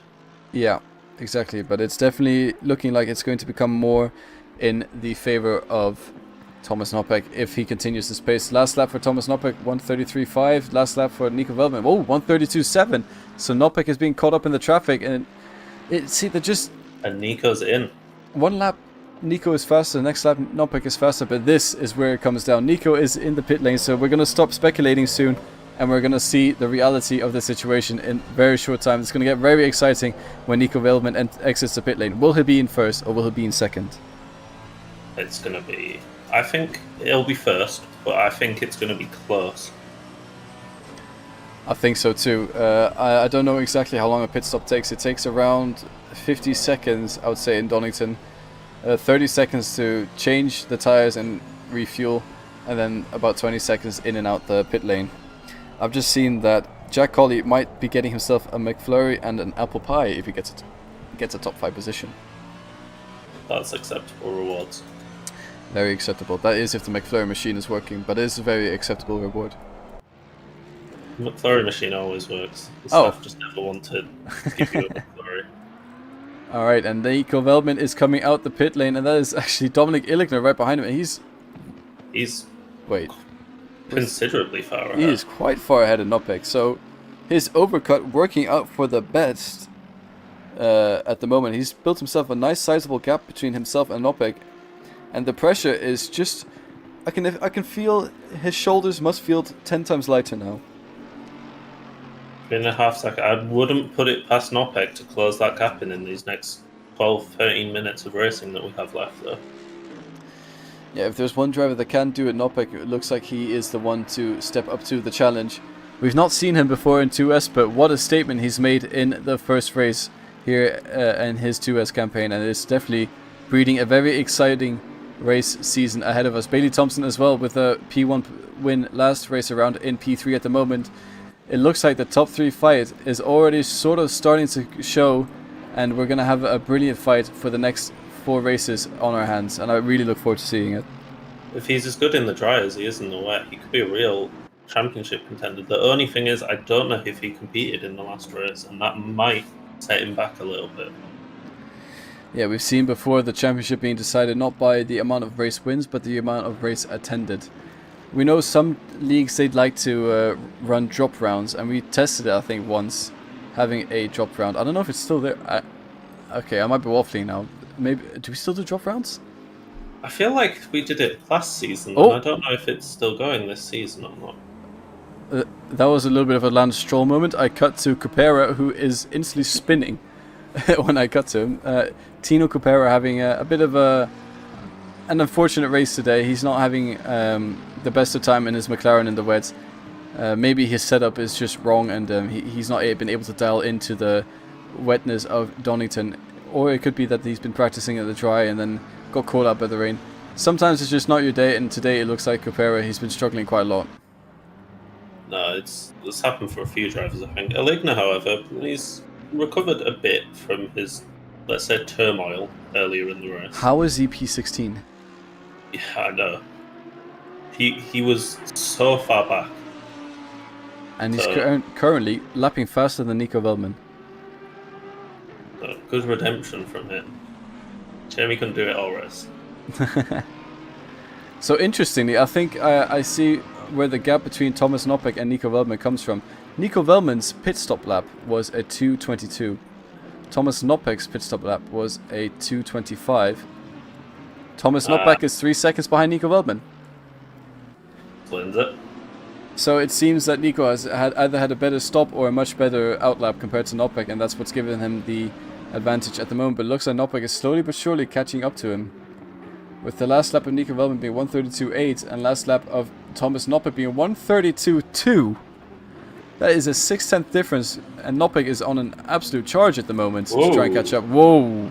Yeah, exactly. But it's definitely looking like it's going to become more in the favor of Thomas Nopek if he continues this pace. Last lap for Thomas Nopek, 1:33.5. Last lap for Nico Veltman, 1:32.7. So Nopek is being caught up in the traffic, and And Nico's in. One lap Nico is faster, the next lap Nopek is faster, but this is where it comes down. Nico is in the pit lane, so we're going to stop speculating soon, and we're going to see the reality of the situation in very short time. It's going to get very exciting when Nico Veltman exits the pit lane. Will he be in first, or will he be in second? It's going to be... I think it'll be first, but I think it's going to be close. I think so too. I don't know exactly how long a pit stop takes. It takes around 50 seconds, I would say, in Donington. 30 seconds to change the tires and refuel, and then about 20 seconds in and out the pit lane. I've just seen that Jack Colley might be getting himself a McFlurry and an apple pie if he gets a top 5 position. That's acceptable rewards. Very acceptable. That is if the McFlurry machine is working, but it is a very acceptable reward. The McFlurry machine always works. The staff just never want to give you a McFlurry. Alright, and Nico Veltman is coming out the pit lane, and that is actually Dominic Illigner right behind him. He's wait, considerably far ahead. He is quite far ahead of Nopek, so his overcut working out for the best at the moment. He's built himself a nice sizable gap between himself and Nopek. And the pressure is just... I can feel his shoulders must feel 10 times lighter now. 3.5 seconds. I wouldn't put it past Nopek to close that gap in these next 12-13 minutes of racing that we have left, though. Yeah, if there's one driver that can do it, Nopek, it looks like he is the one to step up to the challenge. We've not seen him before in 2S, but what a statement he's made in the first race here in his 2S campaign, and it's definitely breeding a very exciting race season ahead of us. Bailey Thompson as well with a P1 win last race around in P3 at the moment. It looks like the top 3 fight is already sort of starting to show, and we're going to have a brilliant fight for the next 4 races on our hands, and I really look forward to seeing it. If he's as good in the dry as he is in the wet, he could be a real championship contender. The only thing is, I don't know if he competed in the last race, and that might set him back a little bit. Yeah, we've seen before the championship being decided not by the amount of race wins, but the amount of race attended. We know some leagues, they'd like to run drop rounds, and we tested it, I think, once, having a drop round. I don't know if it's still there. Okay, I might be waffling now. Maybe do we still do drop rounds? I feel like we did it last season, and I don't know if it's still going this season or not. That was a little bit of a Lance Stroll moment. I cut to Capera, who is instantly spinning when I cut to him. Tino Capera having a bit of an unfortunate race today. He's not having the best of time in his McLaren in the wet. Maybe his setup is just wrong, and he's not been able to dial into the wetness of Donington. Or it could be that he's been practicing at the dry and then got caught up by the rain. Sometimes it's just not your day, and today it looks like Capera, he's been struggling quite a lot. No, it's happened for a few drivers, I think. Illigner, however, he's recovered a bit from his, let's say, turmoil earlier in the race. How is he P16? Yeah, I know. He was so far back. And he's currently lapping faster than Nico Veltman. So good redemption from him. Jamie can do it all race. So interestingly, I think I see where the gap between Thomas Nopek and Nico Veltman comes from. Nico Veltman's pit stop lap was a 2:22. Thomas Nopek's pit stop lap was a 2:25. Thomas Nopek is 3 seconds behind Nico Veltman. Explains it. So it seems that Nico has either had a better stop or a much better outlap compared to Nopek, and that's what's given him the advantage at the moment. But it looks like Nopek is slowly but surely catching up to him, with the last lap of Nico Veltman being 1:32.8 and last lap of Thomas Nopek being 1:32.2. That is a 6/10 difference, and Nopek is on an absolute charge at the moment to try and catch up. Whoa!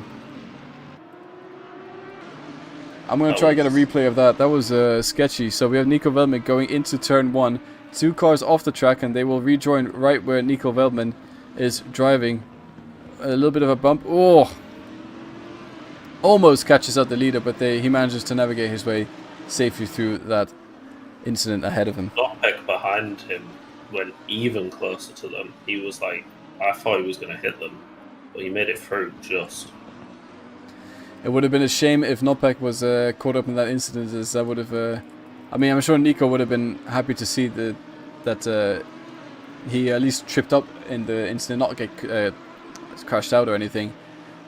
I'm going to try and get a replay of that. That was sketchy. So we have Nico Veldman going into turn 1. 2 cars off the track, and they will rejoin right where Nico Veldman is driving. A little bit of a bump. Oh! Almost catches out the leader, but he manages to navigate his way safely through that incident ahead of him. Nopek behind him went even closer to them. He was like, I thought he was going to hit them, but he made it through just. It would have been a shame if Nopek was caught up in that incident, as that would have... I mean, I'm sure Nico would have been happy to see that he at least tripped up in the incident, not get crashed out or anything.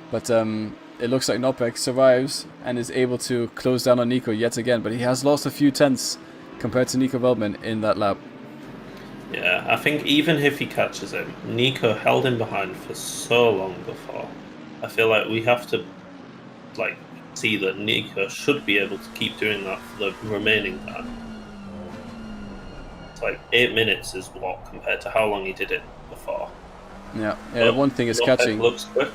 But it looks like Nopek survives and is able to close down on Nico yet again. But he has lost a few tenths compared to Nico Veldman in that lap. Yeah, I think even if he catches him, Nico held him behind for so long before. I feel like we have to see that Nico should be able to keep doing that for the remaining time. It's like 8 minutes is what compared to how long he did it before. Yeah. One thing is catching. Looks quick.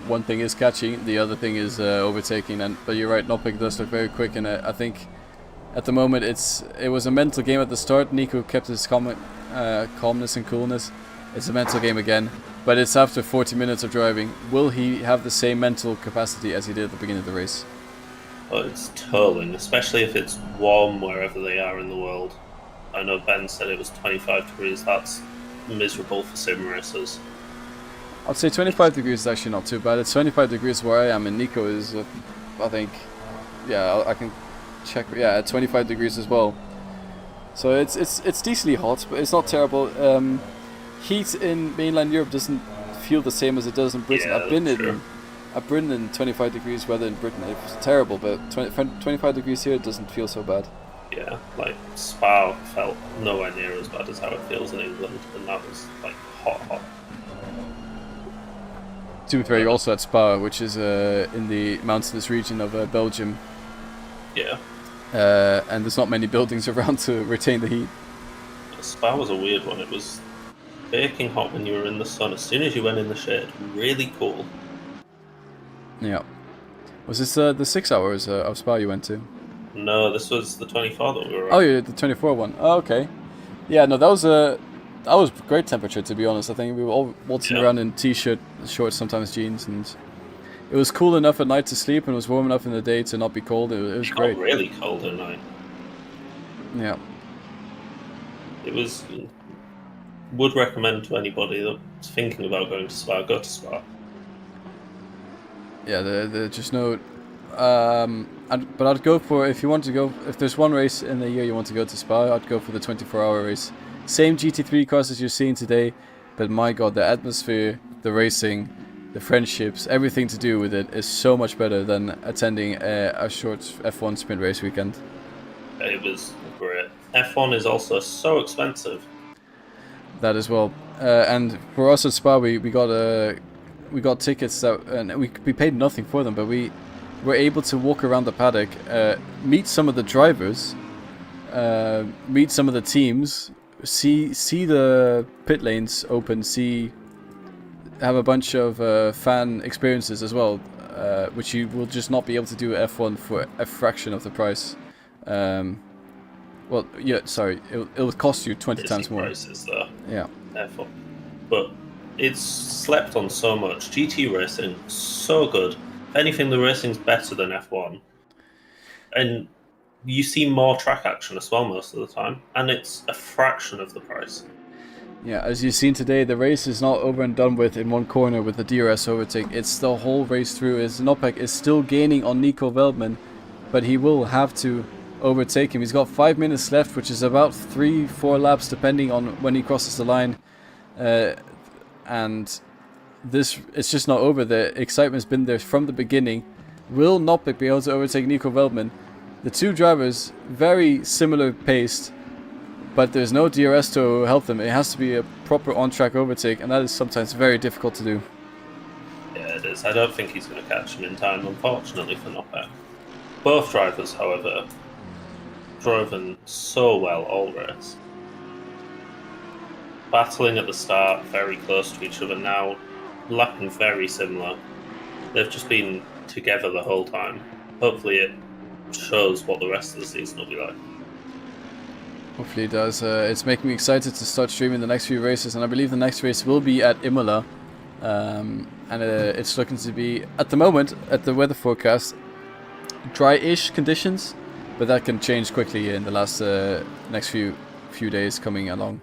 One thing is catching. The other thing is overtaking. But you're right. Nopek does look very quick, and I think at the moment it was a mental game at the start. Nico kept his calmness and coolness. It's a mental game again. But it's after 40 minutes of driving. Will he have the same mental capacity as he did at the beginning of the race? Oh, it's tolling, especially if it's warm wherever they are in the world. I know Ben said it was 25 degrees. That's miserable for sim racers. I'd say 25 degrees is actually not too bad. It's 25 degrees where I am, and Nico is, I think, yeah, I can check. Yeah, at 25 degrees as well. So it's decently hot, but it's not terrible. Heat in mainland Europe doesn't feel the same as it does in Britain. Yeah, I've been in 25 degrees weather in Britain. It was terrible, but 25 degrees here doesn't feel so bad. Yeah, like Spa felt nowhere near as bad as how it feels in England, and that was like hot. To be fair, you're also at Spa, which is in the mountainous region of Belgium. Yeah. And there's not many buildings around to retain the heat. Spa was a weird one. It was baking hot when you were in the sun. As soon as you went in the shade, really cool. Yeah. Was this the 6 hours of Spa you went to? No, this was the 24 that we were at. Oh, yeah, the 24 one. Oh, okay. Yeah, no, that was great temperature, to be honest. I think we were all waltzing around in t-shirt, shorts, sometimes jeans, and it was cool enough at night to sleep, and it was warm enough in the day to not be cold. It was great. It got really cold at night. Yeah. It was... Would recommend to anybody that's thinking about going to Spa, go to Spa. Yeah, there's just no... but I'd go for, if you want to go, if there's one race in the year you want to go to Spa, I'd go for the 24-hour race. Same GT3 cars as you're seeing today, but my god, the atmosphere, the racing, the friendships, everything to do with it is so much better than attending a short F1 sprint race weekend. It was great. F1 is also so expensive. That as well, and for us at Spa, we got tickets that, and we paid nothing for them, but we were able to walk around the paddock, meet some of the drivers, meet some of the teams, see the pit lanes open, have a bunch of fan experiences as well, which you will just not be able to do at F1 for a fraction of the price. Well, yeah, sorry, it will cost you 20 times more. Prices, though. Yeah. F1. But it's slept on so much. GT racing, so good. If anything, the racing's better than F1. And you see more track action as well most of the time. And it's a fraction of the price. Yeah, as you've seen today, the race is not over and done with in one corner with the DRS overtake. It's the whole race through. Nopek is still gaining on Nico Veldman, but he will have to overtake him. He's got 5 minutes left, which is about 3-4 laps depending on when he crosses the line, and this, it's just not over. The excitement's been there from the beginning. Will Nopek be able to overtake Nico Veldman? The two drivers very similar paced, but there's no DRS to help them. It has to be a proper on-track overtake, and that is sometimes very difficult to do. Yeah, it is. I don't think he's going to catch him in time, unfortunately, for Nopek. Both drivers, however, driven so well all race. Battling at the start, very close to each other. Now, lapping very similar. They've just been together the whole time. hopefully it shows what the rest of the season will be like. Hopefully it does. It's making me excited to start streaming the next few races, and I believe the next race will be at Imola. And it's looking to be, at the moment, at the weather forecast, dry-ish conditions, but that can change quickly in the last next few days coming along.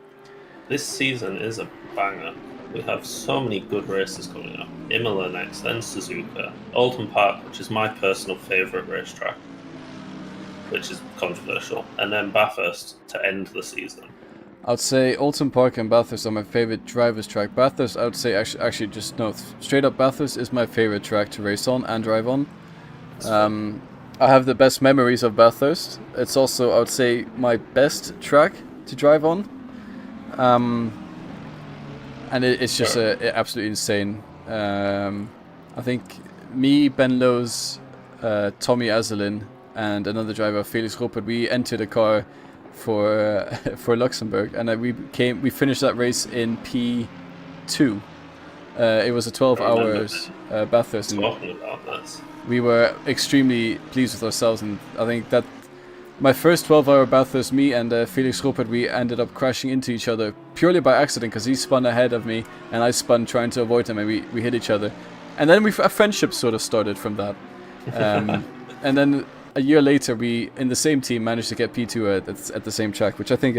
This season is a banger. We have so many good races coming up. Imola next, then Suzuka, Alton Park, which is my personal favourite racetrack, which is controversial, and then Bathurst to end the season. I'd say Alton Park and Bathurst are my favourite drivers' track. Bathurst, I would say, actually just no, straight up Bathurst is my favourite track to race on and drive on. I have the best memories of Bathurst. It's also, I would say, my best track to drive on. And it's just absolutely insane. I think me, Ben Lowes, Tommy Azelin, and another driver, Felix Ruppert, we entered a car for Luxembourg, and we finished that race in P2. It was a 12 hours Bathurst. Talking about that. We were extremely pleased with ourselves, and I think that my first 12-hour Bathurst, me and Felix Ruppert, we ended up crashing into each other purely by accident because he spun ahead of me and I spun trying to avoid him, and we hit each other. And then a friendship sort of started from that. And then a year later, we, in the same team, managed to get P2 at the same track, which I think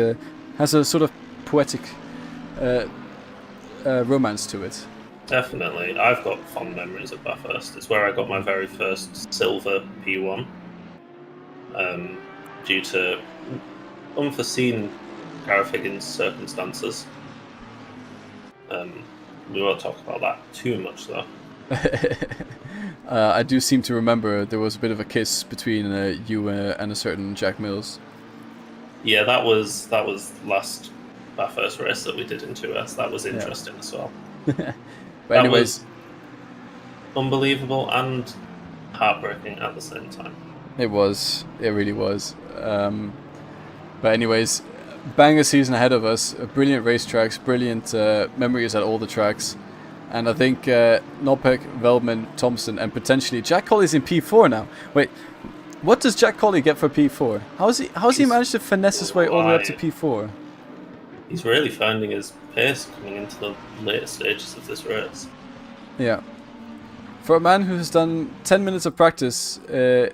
has a sort of poetic romance to it. Definitely. I've got fond memories of Bathurst. It's where I got my very first silver P1. Due to unforeseen Gareth Higgins circumstances. We won't talk about that too much, though. I do seem to remember there was a bit of a kiss between you and a certain Jack Mills. Yeah, that was last Bathurst race that we did in 2S. That was interesting as well. But anyways, unbelievable and heartbreaking at the same time. It really was. But anyways, banger season ahead of us. Brilliant racetracks, brilliant memories at all the tracks. And I think Nopek, Veldman, Thompson, and potentially Jack Colley's in P4 now. Wait, what does Jack Colley get for P4? How's he managed to finesse his way all the way up to P4? He's really finding his pace coming into the later stages of this race. Yeah. For a man who has done 10 minutes of practice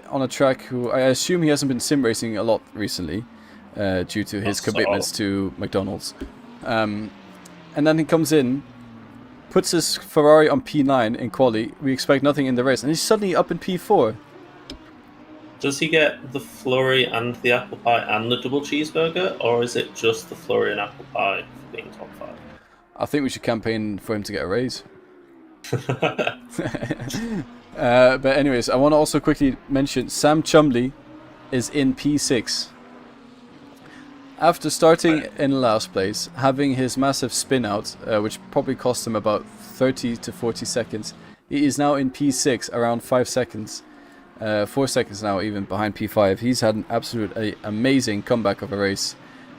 on a track, who I assume he hasn't been sim racing a lot recently due to his commitments to McDonald's. And then he comes in, puts his Ferrari on P9 in quali. We expect nothing in the race, and he's suddenly up in P4. Does he get the flurry and the apple pie and the double cheeseburger, or is it just the flurry and apple pie being top 5? I think we should campaign for him to get a raise. But anyways, I want to also quickly mention Sam Chumley is in P6. After starting in last place, having his massive spin out, which probably cost him about 30 to 40 seconds, he is now in P6, around 5 seconds. 4 seconds now, even behind P5. He's had an absolutely amazing comeback of a race,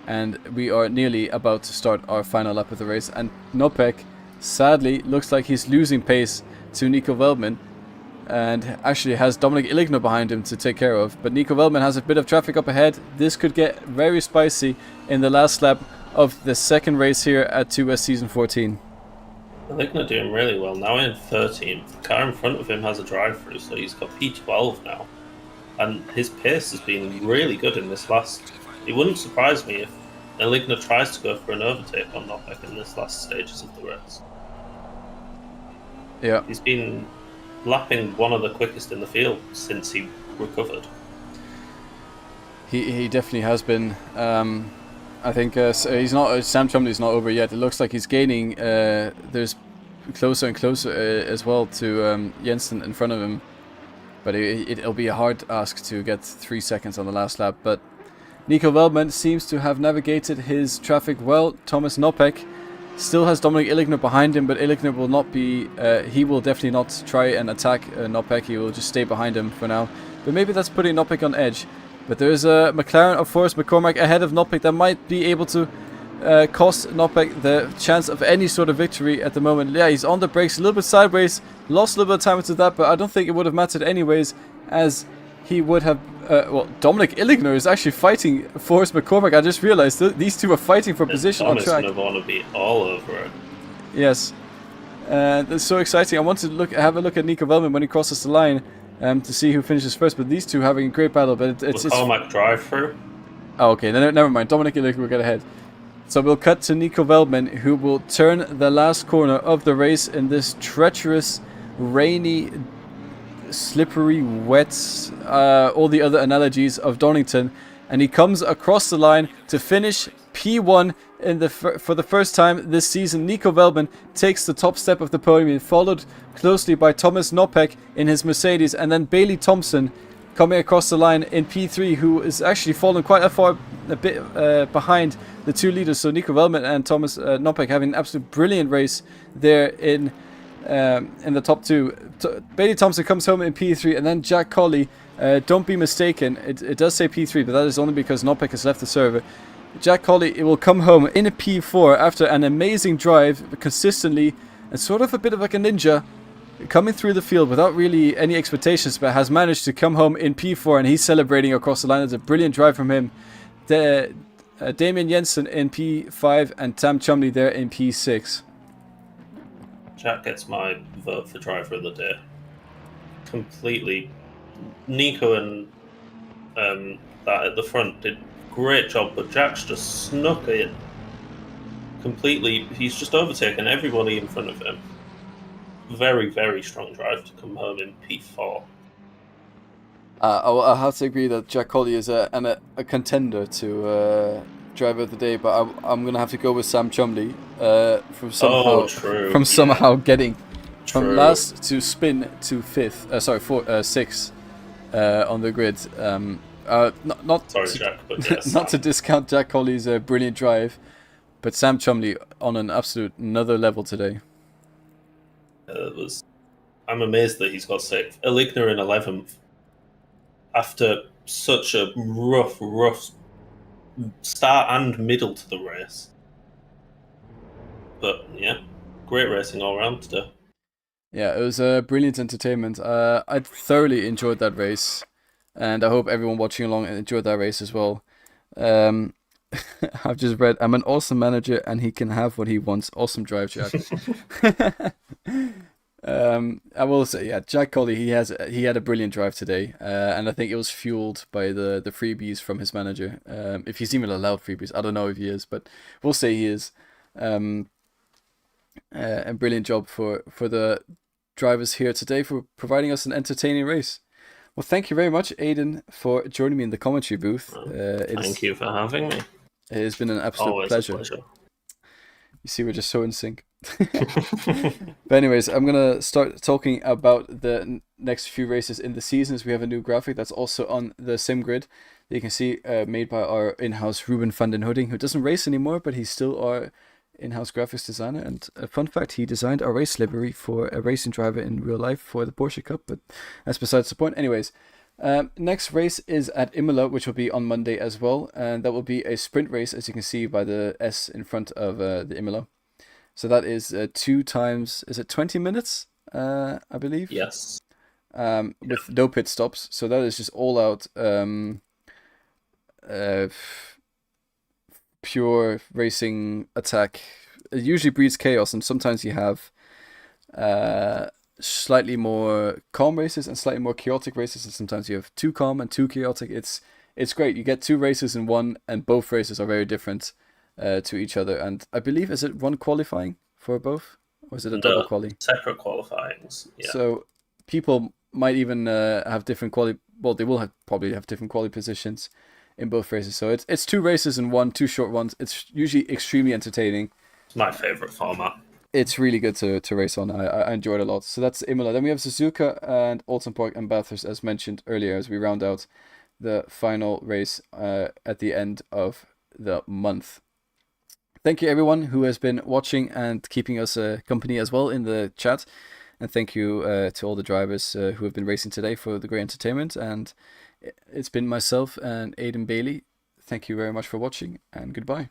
and we are nearly about to start our final lap of the race. And Nopek, sadly, looks like he's losing pace to Nico Veldman, and actually has Dominic Illigno behind him to take care of. But Nico Veldman has a bit of traffic up ahead. This could get very spicy in the last lap of the second race here at 2S Season 14. Illigno doing really well, now in 13th. The car in front of him has a drive-through, so he's got P12 now. And his pace has been really good in this last... It wouldn't surprise me if Illigno tries to go for an overtake on Nopek in this last stages of the race. Yeah. He's been lapping one of the quickest in the field since he recovered. He definitely has been. I think he's not. Sam Chumley's not over yet. It looks like he's gaining. There's closer and closer as well to Jensen in front of him. But it'll be a hard ask to get 3 seconds on the last lap. But Nico Veldman seems to have navigated his traffic well. Thomas Nopek still has Dominic Illigno behind him, but Illigno will not be... he will definitely not try and attack Nopek. He will just stay behind him for now. But maybe that's putting Nopek on edge. But there's a McLaren of Forrest McCormack ahead of Nopek that might be able to cost Nopek the chance of any sort of victory at the moment. Yeah, he's on the brakes, a little bit sideways. Lost a little bit of time into that, but I don't think it would have mattered anyways, as he would have. Well, Dominic Illigner is actually fighting Forrest McCormack. I just realized these two are fighting for position on track. Thomas going to want to be all over it. Yes. That's so exciting. I want to have a look at Nico Velman when he crosses the line to see who finishes first. But these two having a great battle. But it's McCormack drive through. Oh, okay. Never mind. Dominic Illigner will get ahead. So we'll cut to Nico Velman, who will turn the last corner of the race in this treacherous, rainy, slippery, wet, all the other analogies of Donington, and he comes across the line to finish P1 for the first time this season. Nico Velman takes the top step of the podium, followed closely by Thomas Nopek in his Mercedes, and then Bailey Thompson coming across the line in P3, who is actually fallen quite a bit behind the two leaders. So Nico Velman and Thomas Nopek having an absolute brilliant race there in the top two. Bailey Thompson comes home in P3, and then Jack Colley. Don't be mistaken, it does say P3, but that is only because Nopek has left the server. Jack Colley will come home in a P4 after an amazing drive, consistently, and sort of a bit of like a ninja, coming through the field without really any expectations, but has managed to come home in P4, and he's celebrating across the line. It's a brilliant drive from him. Damien Jensen in P5 and Tam Chumley there in P6. Jack gets my vote for driver of the day. Completely. Nico and that at the front did great job, but Jack's just snuck in completely. He's just overtaken everybody in front of him. Very, very strong drive to come home in P4. I'll have to agree that Jack Colley is a contender to driver of the day, but I'm going to have to go with Sam Chumley from somehow getting from last to spin to sixth on the grid. Not to discount Jack Colley's brilliant drive, but Sam Chumley on an absolute another level today. I'm amazed that he's got 6th. Illigner in 11th. After such a rough start and middle to the race. But yeah, great racing all around today. Yeah, it was a brilliant entertainment. I thoroughly enjoyed that race, and I hope everyone watching along enjoyed that race as well. I've just read, I'm an awesome manager and he can have what he wants. Awesome drive, Jack. I will say, yeah, Jack Colley, he had a brilliant drive today, and I think it was fueled by the freebies from his manager. If he's even allowed freebies, I don't know if he is, but we'll say he is. A brilliant job for the drivers here today for providing us an entertaining race. Well, thank you very much, Aidan, for joining me in the commentary booth. Thank you for having me. It has been an absolute Always pleasure. A pleasure. You see, we're just so in sync. But anyways, I'm going to start talking about the next few races in the seasons. We have a new graphic that's also on the sim grid that you can see, made by our in-house Ruben van den Hooding, who doesn't race anymore, but he's still our in-house graphics designer. And a fun fact, he designed our race livery for a racing driver in real life for the Porsche Cup, but that's besides the point. Anyways, next race is at Imola, which will be on Monday as well, and that will be a sprint race, as you can see by the S in front of the Imola. So that is 2 times, is it 20 minutes, I believe? Yes. With no pit stops. So that is just all out pure racing attack. It usually breeds chaos, and sometimes you have slightly more calm races and slightly more chaotic races, and sometimes you have 2 calm and 2 chaotic. It's great. You get 2 races in one, and both races are very different to each other. And I believe, is it one qualifying for both, or is it a double quali? Separate qualifyings. Yeah. So people might even have different quali. Well, they will probably have different quali positions in both races. So it's 2 races in one, 2 short ones. It's usually extremely entertaining. It's my favorite format. It's really good to race on. I enjoyed it a lot. So that's Imola. Then we have Suzuka and Alton Park and Bathurst, as mentioned earlier, as we round out the final race at the end of the month. Thank you, everyone who has been watching and keeping us company as well in the chat. And thank you to all the drivers who have been racing today for the great entertainment. And it's been myself and Aidan Bailey. Thank you very much for watching, and goodbye.